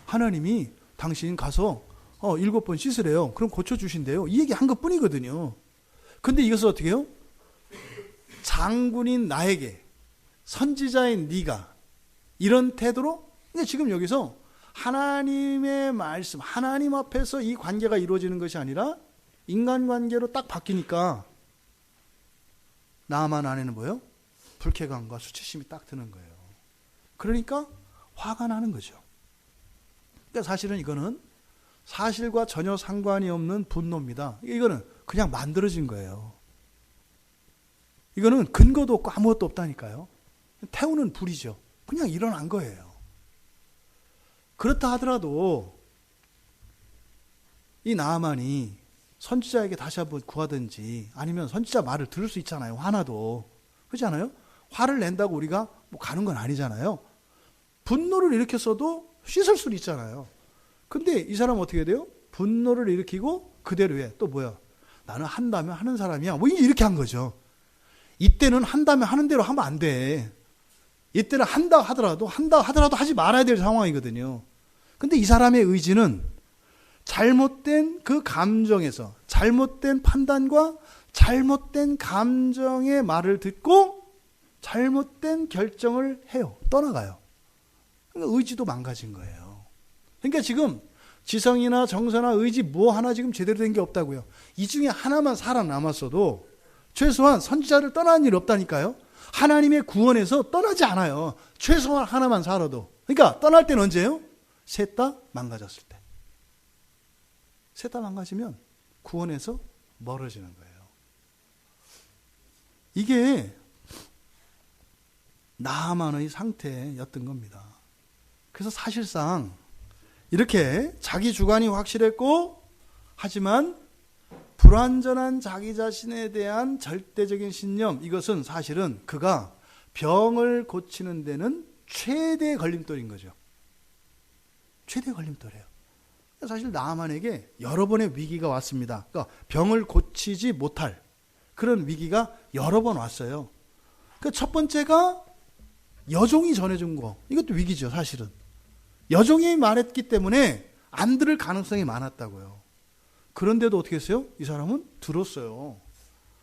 하나님이 당신 가서 7번 씻으래요. 그럼 고쳐주신대요. 이 얘기 한 것뿐이거든요. 근데 이것을 어떻게 해요? 장군인 나에게, 선지자인 네가 이런 태도로, 그러니까 지금 여기서 하나님의 말씀, 하나님 앞에서 이 관계가 이루어지는 것이 아니라 인간관계로 딱 바뀌니까 나만 안에는 뭐예요? 불쾌감과 수치심이 딱 드는 거예요. 그러니까 화가 나는 거죠. 그러니까 사실은 이거는 사실과 전혀 상관이 없는 분노입니다. 이거는 그냥 만들어진 거예요. 이거는 근거도 없고 아무것도 없다니까요. 태우는 불이죠. 그냥 일어난 거예요. 그렇다 하더라도 이 나아만이 선지자에게 다시 한번 구하든지 아니면 선지자 말을 들을 수 있잖아요. 화나도. 그렇지 않아요? 화를 낸다고 우리가 뭐 가는 건 아니잖아요. 분노를 일으켰어도 씻을 수는 있잖아요. 근데 이 사람은 어떻게 돼요? 분노를 일으키고 그대로 해. 또 뭐야? 나는 한다면 하는 사람이야. 뭐 이렇게 한 거죠. 이때는 한다면 하는 대로 하면 안 돼. 이때는 한다 하더라도 하지 말아야 될 상황이거든요. 근데 이 사람의 의지는 잘못된 그 감정에서 잘못된 판단과 잘못된 감정의 말을 듣고 잘못된 결정을 해요. 떠나가요. 그러니까 의지도 망가진 거예요. 그러니까 지금 지성이나 정서나 의지 뭐 하나 지금 제대로 된 게 없다고요. 이 중에 하나만 살아남았어도 최소한 선지자를 떠나는 일 없다니까요. 하나님의 구원에서 떠나지 않아요. 최소한 하나만 살아도. 그러니까 떠날 때는 언제예요? 셋 다 망가졌을 때. 셋 다 망가지면 구원에서 멀어지는 거예요. 이게 나아만의 상태였던 겁니다. 그래서 사실상 이렇게 자기 주관이 확실했고 하지만 불완전한 자기 자신에 대한 절대적인 신념, 이것은 사실은 그가 병을 고치는 데는 최대 걸림돌인 거죠. 최대 걸림돌이에요. 사실 나아만에게 여러 번의 위기가 왔습니다. 그러니까 병을 고치지 못할 그런 위기가 여러 번 왔어요. 그 첫 번째가 여종이 전해준 거. 이것도 위기죠, 사실은. 여종이 말했기 때문에 안 들을 가능성이 많았다고요. 그런데도 어떻게 했어요? 이 사람은 들었어요.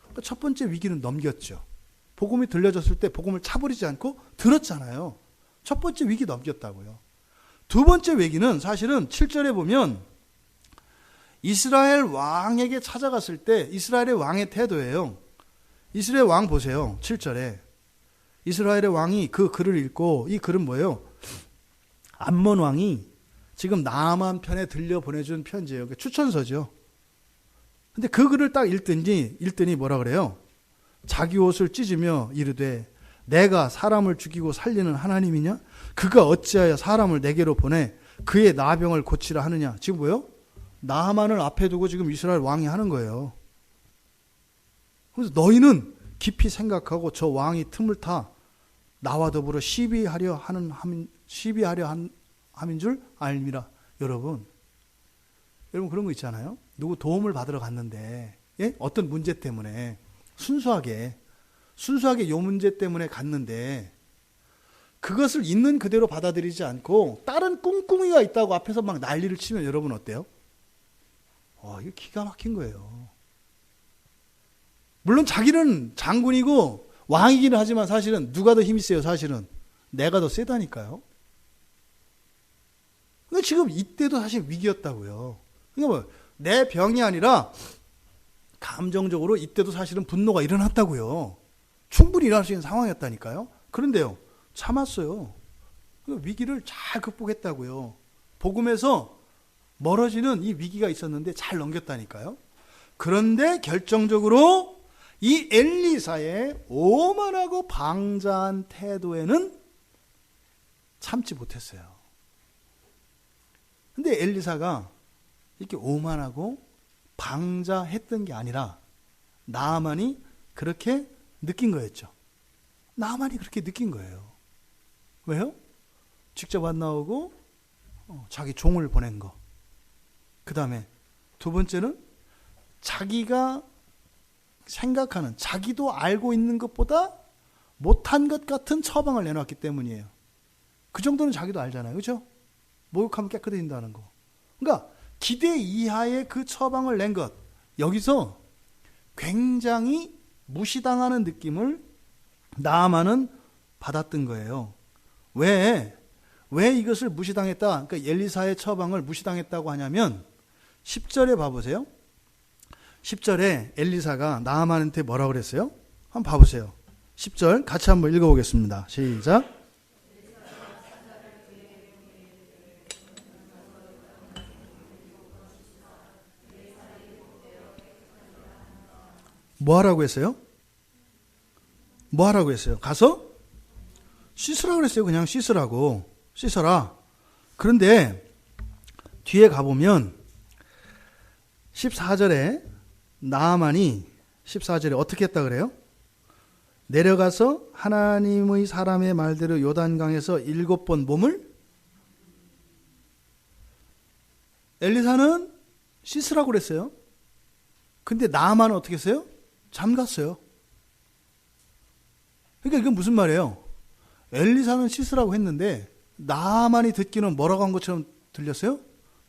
그러니까 첫 번째 위기는 넘겼죠. 복음이 들려졌을 때 복음을 차버리지 않고 들었잖아요. 첫 번째 위기 넘겼다고요. 두 번째 위기는 사실은 7절에 보면 이스라엘 왕에게 찾아갔을 때 이스라엘의 왕의 태도예요. 이스라엘 왕 보세요. 7절에. 이스라엘의 왕이 그 글을 읽고, 이 글은 뭐예요? 암몬 왕이 지금 나아만 편에 들려 보내준 편지예요. 추천서죠. 근데 그 글을 딱 읽더니 뭐라 그래요? 자기 옷을 찢으며 이르되 내가 사람을 죽이고 살리는 하나님이냐? 그가 어찌하여 사람을 내게로 보내 그의 나병을 고치라 하느냐? 지금 뭐예요? 나아만을 앞에 두고 지금 이스라엘 왕이 하는 거예요. 그래서 너희는 깊이 생각하고 저 왕이 틈을 타 나와 더불어 시비하려 함인 줄 알미라. 여러분 그런 거 있잖아요. 누구 도움을 받으러 갔는데 어떤 문제 때문에 순수하게 요 문제 때문에 갔는데 그것을 있는 그대로 받아들이지 않고 다른 꿍꿍이가 있다고 앞에서 막 난리를 치면 여러분 어때요? 이거 기가 막힌 거예요. 물론 자기는 장군이고 왕이기는 하지만 사실은 누가 더 힘이 세요? 사실은 내가 더 세다니까요. 그러니까 지금 이때도 사실 위기였다고요. 그러니까 뭐 내 병이 아니라 감정적으로 이때도 사실은 분노가 일어났다고요. 충분히 일어날 수 있는 상황이었다니까요. 그런데요, 참았어요. 위기를 잘 극복했다고요. 복음에서 멀어지는 이 위기가 있었는데 잘 넘겼다니까요. 그런데 결정적으로 이 엘리사의 오만하고 방자한 태도에는 참지 못했어요. 근데 엘리사가 이렇게 오만하고 방자했던 게 아니라 나아만이 그렇게 느낀 거였죠. 나아만이 그렇게 느낀 거예요. 왜요? 직접 안 나오고 자기 종을 보낸 거. 그 다음에 두 번째는 자기가 생각하는, 자기도 알고 있는 것보다 못한 것 같은 처방을 내놨기 때문이에요. 그 정도는 자기도 알잖아요. 그렇죠? 목욕하면 깨끗해진다는 거. 그러니까 기대 이하의 그 처방을 낸 것. 여기서 굉장히 무시당하는 느낌을 나아만은 받았던 거예요. 왜 이것을 무시당했다? 그러니까 엘리사의 처방을 무시당했다고 하냐면 10절에 봐보세요. 10절에 엘리사가 나아만한테 뭐라고 그랬어요? 한번 봐보세요. 10절 같이 한번 읽어보겠습니다. 시작. 뭐 하라고 했어요? 뭐 하라고 했어요? 가서 씻으라고 그랬어요. 그냥 씻으라고. 씻어라. 그런데 뒤에 가보면 14절에 나아만이 14절에 어떻게 했다 그래요? 내려가서 하나님의 사람의 말대로 요단강에서 7번 몸을, 엘리사는 씻으라고 그랬어요. 근데 나아만은 어떻게 했어요? 잠갔어요. 그러니까 이건 무슨 말이에요? 엘리사는 씻으라고 했는데 나아만이 듣기는 뭐라고 한 것처럼 들렸어요?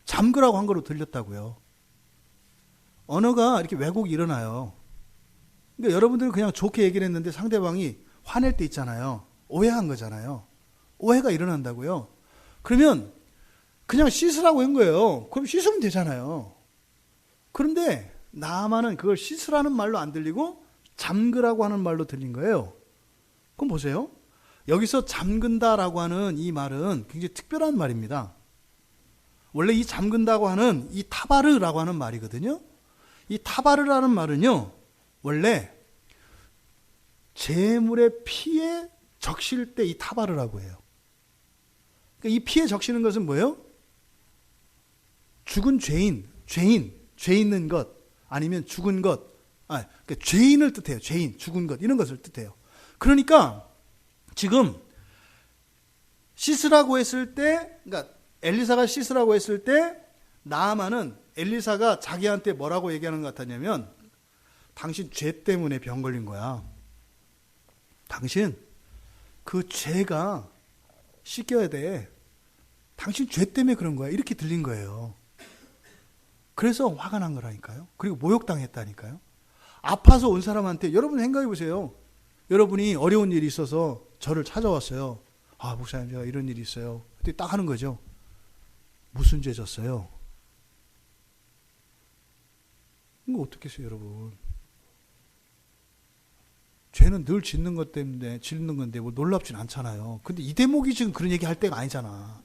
잠그라고 한 거로 들렸다고요. 언어가 이렇게 왜곡이 일어나요. 그러니까 여러분들은 그냥 좋게 얘기를 했는데 상대방이 화낼 때 있잖아요. 오해한 거잖아요. 오해가 일어난다고요. 그러면 그냥 씻으라고 한 거예요. 그럼 씻으면 되잖아요. 그런데 나아만은 그걸 씻으라는 말로 안 들리고 잠그라고 하는 말로 들린 거예요. 그럼 보세요. 여기서 잠근다라고 하는 이 말은 굉장히 특별한 말입니다. 원래 이 잠근다고 하는 이 타바르라고 하는 말이거든요. 이 타바르라는 말은요, 원래 재물의 피에 적실 때 이 타바르라고 해요. 그러니까 이 피에 적시는 것은 뭐예요? 죽은 죄 있는 것, 아니면 죽은 것, 그러니까 죄인을 뜻해요. 죄인, 죽은 것, 이런 것을 뜻해요. 그러니까 지금 씻으라고 했을 때, 그러니까 엘리사가 씻으라고 했을 때 나아만은 엘리사가 자기한테 뭐라고 얘기하는 것 같았냐면, 당신 죄 때문에 병 걸린 거야. 당신 그 죄가 씻겨야 돼. 당신 죄 때문에 그런 거야. 이렇게 들린 거예요. 그래서 화가 난 거라니까요. 그리고 모욕당했다니까요. 아파서 온 사람한테, 여러분 생각해 보세요. 여러분이 어려운 일이 있어서 저를 찾아왔어요. 아, 목사님, 제가 이런 일이 있어요. 그때 딱 하는 거죠. 무슨 죄 졌어요? 이거 어떻게 해요, 여러분? 죄는 늘 짓는 것 때문에 짓는 건데 뭐 놀랍진 않잖아요. 근데 이 대목이 지금 그런 얘기 할 때가 아니잖아.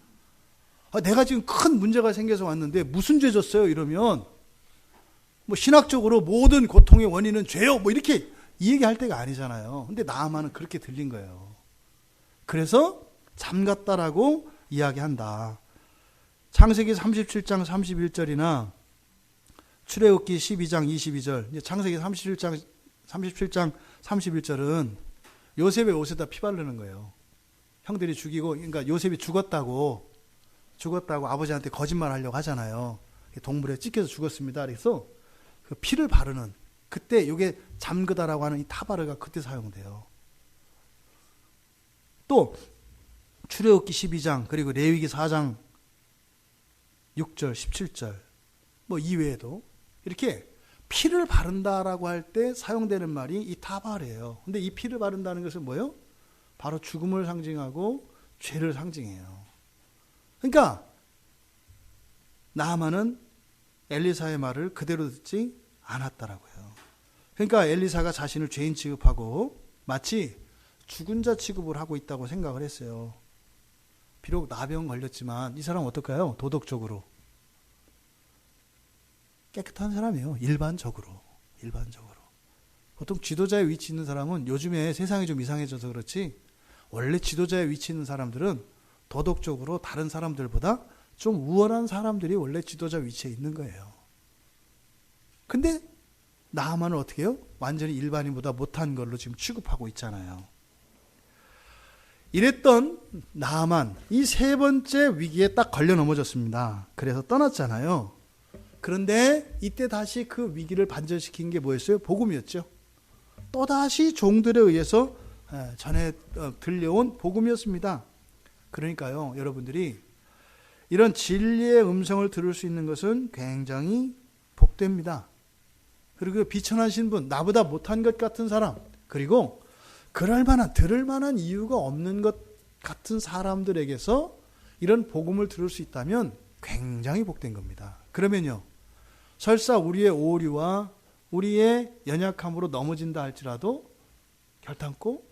내가 지금 큰 문제가 생겨서 왔는데 무슨 죄 졌어요? 이러면 뭐 신학적으로 모든 고통의 원인은 죄요. 뭐 이렇게 이 얘기 할 때가 아니잖아요. 근데 나아만은 그렇게 들린 거예요. 그래서 잠갔다라고 이야기한다. 창세기 37장 31절이나 출애굽기 12장 22절, 창세기 37장 31절은 요셉의 옷에다 피 바르는 거예요. 형들이 죽이고, 그러니까 요셉이 죽었다고 아버지한테 거짓말 하려고 하잖아요. 동물에 찢겨서 죽었습니다. 그래서 그 피를 바르는, 그때 이게 잠그다라고 하는 이 타바르가 그때 사용돼요. 또 출애굽기 12장 그리고 레위기 4장 6절 17절 뭐 이외에도 이렇게 피를 바른다라고 할 때 사용되는 말이 이 타발이에요. 근데 이 피를 바른다는 것은 뭐예요? 바로 죽음을 상징하고 죄를 상징해요. 그러니까 나아만은 엘리사의 말을 그대로 듣지 않았다라고요. 그러니까 엘리사가 자신을 죄인 취급하고 마치 죽은 자 취급을 하고 있다고 생각을 했어요. 비록 나병 걸렸지만 이 사람은 어떨까요? 도덕적으로 깨끗한 사람이에요. 일반적으로. 보통 지도자의 위치 있는 사람은 요즘에 세상이 좀 이상해져서 그렇지 원래 지도자의 위치 있는 사람들은 도덕적으로 다른 사람들보다 좀 우월한 사람들이 원래 지도자 위치에 있는 거예요. 근데 나아만은 어떻게 해요? 완전히 일반인보다 못한 걸로 지금 취급하고 있잖아요. 이랬던 나아만 이 세 번째 위기에 딱 걸려 넘어졌습니다. 그래서 떠났잖아요. 그런데 이때 다시 그 위기를 반전시킨 게 뭐였어요? 복음이었죠. 또다시 종들에 의해서 전해 들려온 복음이었습니다. 그러니까요, 여러분들이 이런 진리의 음성을 들을 수 있는 것은 굉장히 복됩니다. 그리고 비천하신 분, 나보다 못한 것 같은 사람, 그리고 그럴 만한, 들을 만한 이유가 없는 것 같은 사람들에게서 이런 복음을 들을 수 있다면 굉장히 복된 겁니다. 그러면요, 설사 우리의 오류와 우리의 연약함으로 넘어진다 할지라도 결단코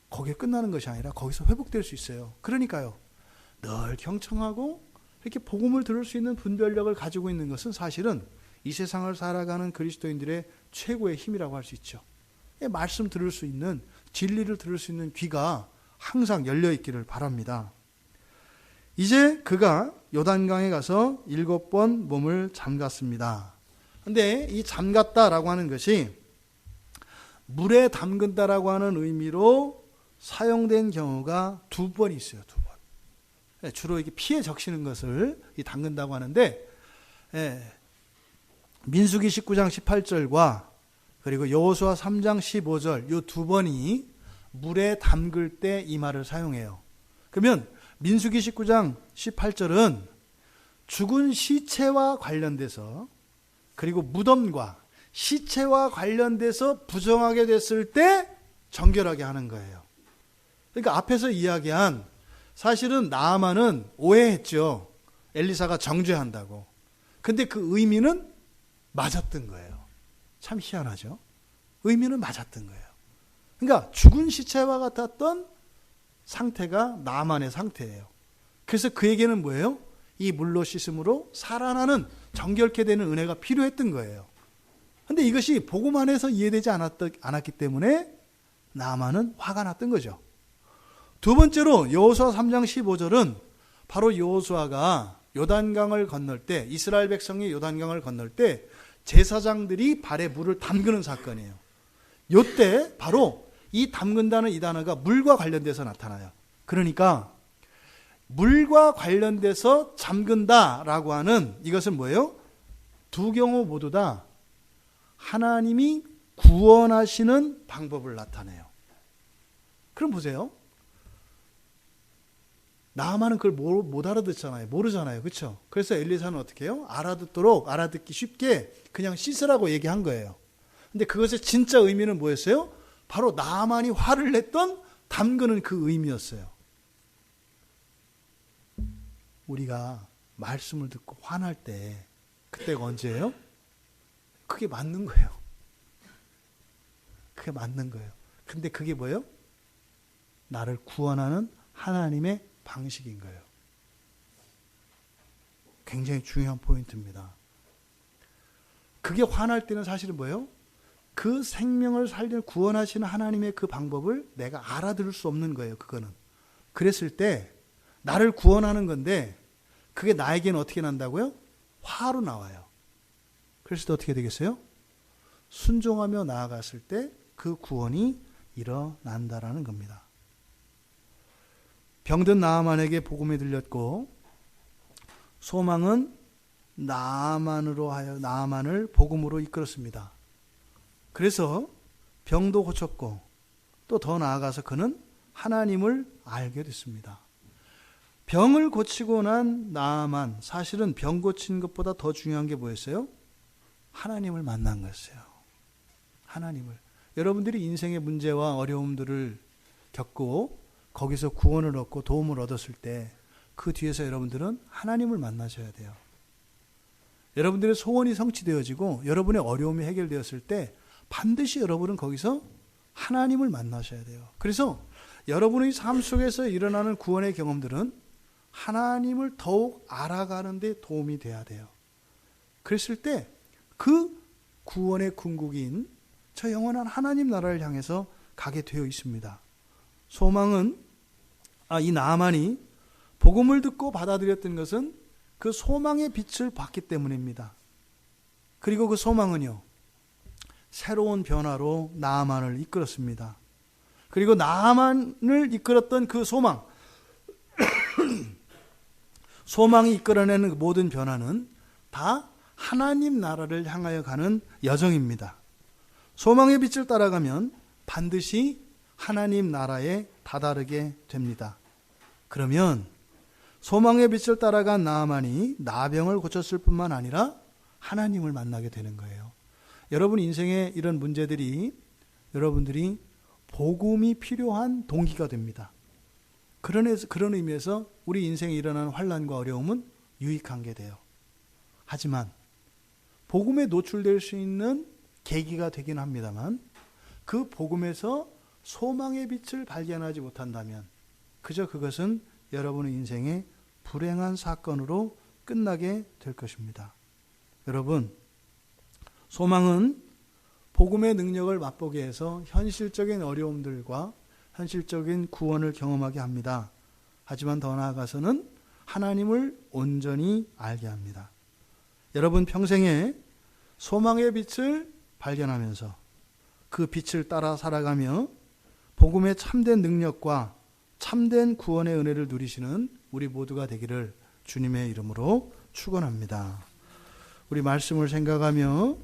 거기에 끝나는 것이 아니라 거기서 회복될 수 있어요. 그러니까요, 늘 경청하고 이렇게 복음을 들을 수 있는 분별력을 가지고 있는 것은 사실은 이 세상을 살아가는 그리스도인들의 최고의 힘이라고 할 수 있죠. 말씀 들을 수 있는, 진리를 들을 수 있는 귀가 항상 열려 있기를 바랍니다. 이제 그가 요단강에 가서 7번 몸을 잠갔습니다. 근데 이 잠갔다라고 하는 것이 물에 담근다라고 하는 의미로 사용된 경우가 2번 있어요. 2번. 주로 이렇게 피에 적시는 것을 담근다고 하는데, 민수기 19장 18절과 그리고 여호수아 3장 15절 이 2번이 물에 담글 때 이 말을 사용해요. 그러면 민수기 19장 18절은 죽은 시체와 관련돼서 그리고 무덤과 시체와 관련돼서 부정하게 됐을 때 정결하게 하는 거예요. 그러니까 앞에서 이야기한 사실은 나아만은 오해했죠. 엘리사가 정죄한다고. 근데 그 의미는 맞았던 거예요. 참 희한하죠. 의미는 맞았던 거예요. 그러니까 죽은 시체와 같았던 상태가 나아만의 상태예요. 그래서 그에게는 뭐예요? 이 물로 씻음으로 살아나는 정결케 되는 은혜가 필요했던 거예요. 그런데 이것이 복음 안에서 이해되지 않았기 때문에 나아만은 화가 났던 거죠. 두 번째로 여호수아 3장 15절은 바로 여호수아가 요단강을 건널 때, 이스라엘 백성이 요단강을 건널 때 제사장들이 발에 물을 담그는 사건이에요. 이때 바로 이 담근다는 이 단어가 물과 관련돼서 나타나요. 그러니까 물과 관련돼서 잠근다라고 하는 이것은 뭐예요? 두 경우 모두 다 하나님이 구원하시는 방법을 나타내요. 그럼 보세요. 나아만은 그걸 못 알아듣잖아요. 모르잖아요. 그렇죠? 그래서 엘리사는 어떻게 해요? 알아듣기 쉽게 그냥 씻으라고 얘기한 거예요. 근데 그것의 진짜 의미는 뭐였어요? 바로 나아만이 화를 냈던 담그는 그 의미였어요. 우리가 말씀을 듣고 화날 때 그때가 언제예요? 그게 맞는 거예요. 그게 맞는 거예요. 근데 그게 뭐예요? 나를 구원하는 하나님의 방식인 거예요. 굉장히 중요한 포인트입니다. 그게 화날 때는 사실은 뭐예요? 그 생명을 살려 구원하시는 하나님의 그 방법을 내가 알아들을 수 없는 거예요. 그거는. 그랬을 때 나를 구원하는 건데 그게 나에게는 어떻게 난다고요? 화로 나와요. 그랬을 때 어떻게 되겠어요? 순종하며 나아갔을 때 그 구원이 일어난다라는 겁니다. 병든 나아만에게 복음이 들렸고 소망은 나아만을 복음으로 이끌었습니다. 그래서 병도 고쳤고 또 더 나아가서 그는 하나님을 알게 됐습니다. 병을 고치고 난 나아만, 사실은 병 고친 것보다 더 중요한 게 뭐였어요? 하나님을 만난 것이에요. 하나님을. 여러분들이 인생의 문제와 어려움들을 겪고 거기서 구원을 얻고 도움을 얻었을 때 그 뒤에서 여러분들은 하나님을 만나셔야 돼요. 여러분들의 소원이 성취되어지고 여러분의 어려움이 해결되었을 때 반드시 여러분은 거기서 하나님을 만나셔야 돼요. 그래서 여러분의 삶 속에서 일어나는 구원의 경험들은 하나님을 더욱 알아가는 데 도움이 돼야 돼요. 그랬을 때 그 구원의 궁극인 저 영원한 하나님 나라를 향해서 가게 되어 있습니다. 소망은, 이 나아만이 복음을 듣고 받아들였던 것은 그 소망의 빛을 봤기 때문입니다. 그리고 그 소망은요, 새로운 변화로 나아만을 이끌었습니다. 그리고 나아만을 이끌었던 그 소망, 소망이 이끌어내는 모든 변화는 다 하나님 나라를 향하여 가는 여정입니다. 소망의 빛을 따라가면 반드시 하나님 나라에 다다르게 됩니다. 그러면 소망의 빛을 따라간 나아만이 나병을 고쳤을 뿐만 아니라 하나님을 만나게 되는 거예요. 여러분 인생에 이런 문제들이 여러분들이 복음이 필요한 동기가 됩니다. 그런 의미에서 우리 인생에 일어나는 환난과 어려움은 유익한 게 돼요. 하지만 복음에 노출될 수 있는 계기가 되긴 합니다만 그 복음에서 소망의 빛을 발견하지 못한다면 그저 그것은 여러분의 인생의 불행한 사건으로 끝나게 될 것입니다. 여러분, 소망은 복음의 능력을 맛보게 해서 현실적인 어려움들과 현실적인 구원을 경험하게 합니다. 하지만 더 나아가서는 하나님을 온전히 알게 합니다. 여러분 평생에 소망의 빛을 발견하면서 그 빛을 따라 살아가며 복음의 참된 능력과 참된 구원의 은혜를 누리시는 우리 모두가 되기를 주님의 이름으로 축원합니다. 우리 말씀을 생각하며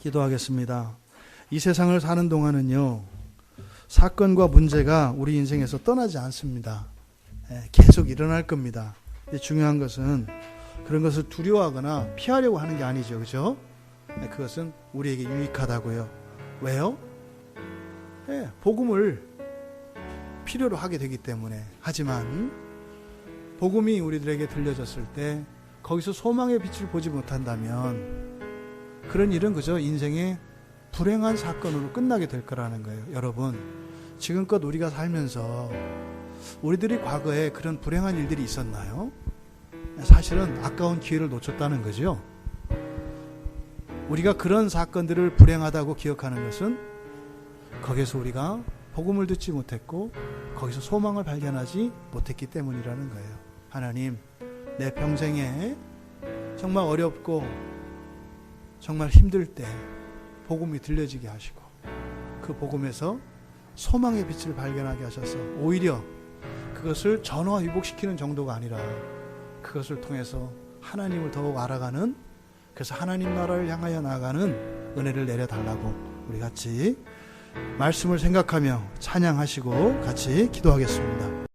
기도하겠습니다. 이 세상을 사는 동안은요, 사건과 문제가 우리 인생에서 떠나지 않습니다. 계속 일어날 겁니다. 중요한 것은 그런 것을 두려워하거나 피하려고 하는 게 아니죠. 그죠? 그것은 우리에게 유익하다고요. 왜요? 복음을 필요로 하게 되기 때문에. 하지만 복음이 우리들에게 들려졌을 때 거기서 소망의 빛을 보지 못한다면 그런 일은 그저 인생의 불행한 사건으로 끝나게 될 거라는 거예요. 여러분, 지금껏 우리가 살면서 우리들이 과거에 그런 불행한 일들이 있었나요? 사실은 아까운 기회를 놓쳤다는 거죠. 우리가 그런 사건들을 불행하다고 기억하는 것은 거기서 우리가 복음을 듣지 못했고 거기서 소망을 발견하지 못했기 때문이라는 거예요. 하나님, 내 평생에 정말 어렵고 정말 힘들 때 복음이 들려지게 하시고 그 복음에서 소망의 빛을 발견하게 하셔서 오히려 그것을 전화위복시키는 정도가 아니라 그것을 통해서 하나님을 더욱 알아가는, 그래서 하나님 나라를 향하여 나아가는 은혜를 내려달라고 우리 같이 말씀을 생각하며 찬양하시고 같이 기도하겠습니다.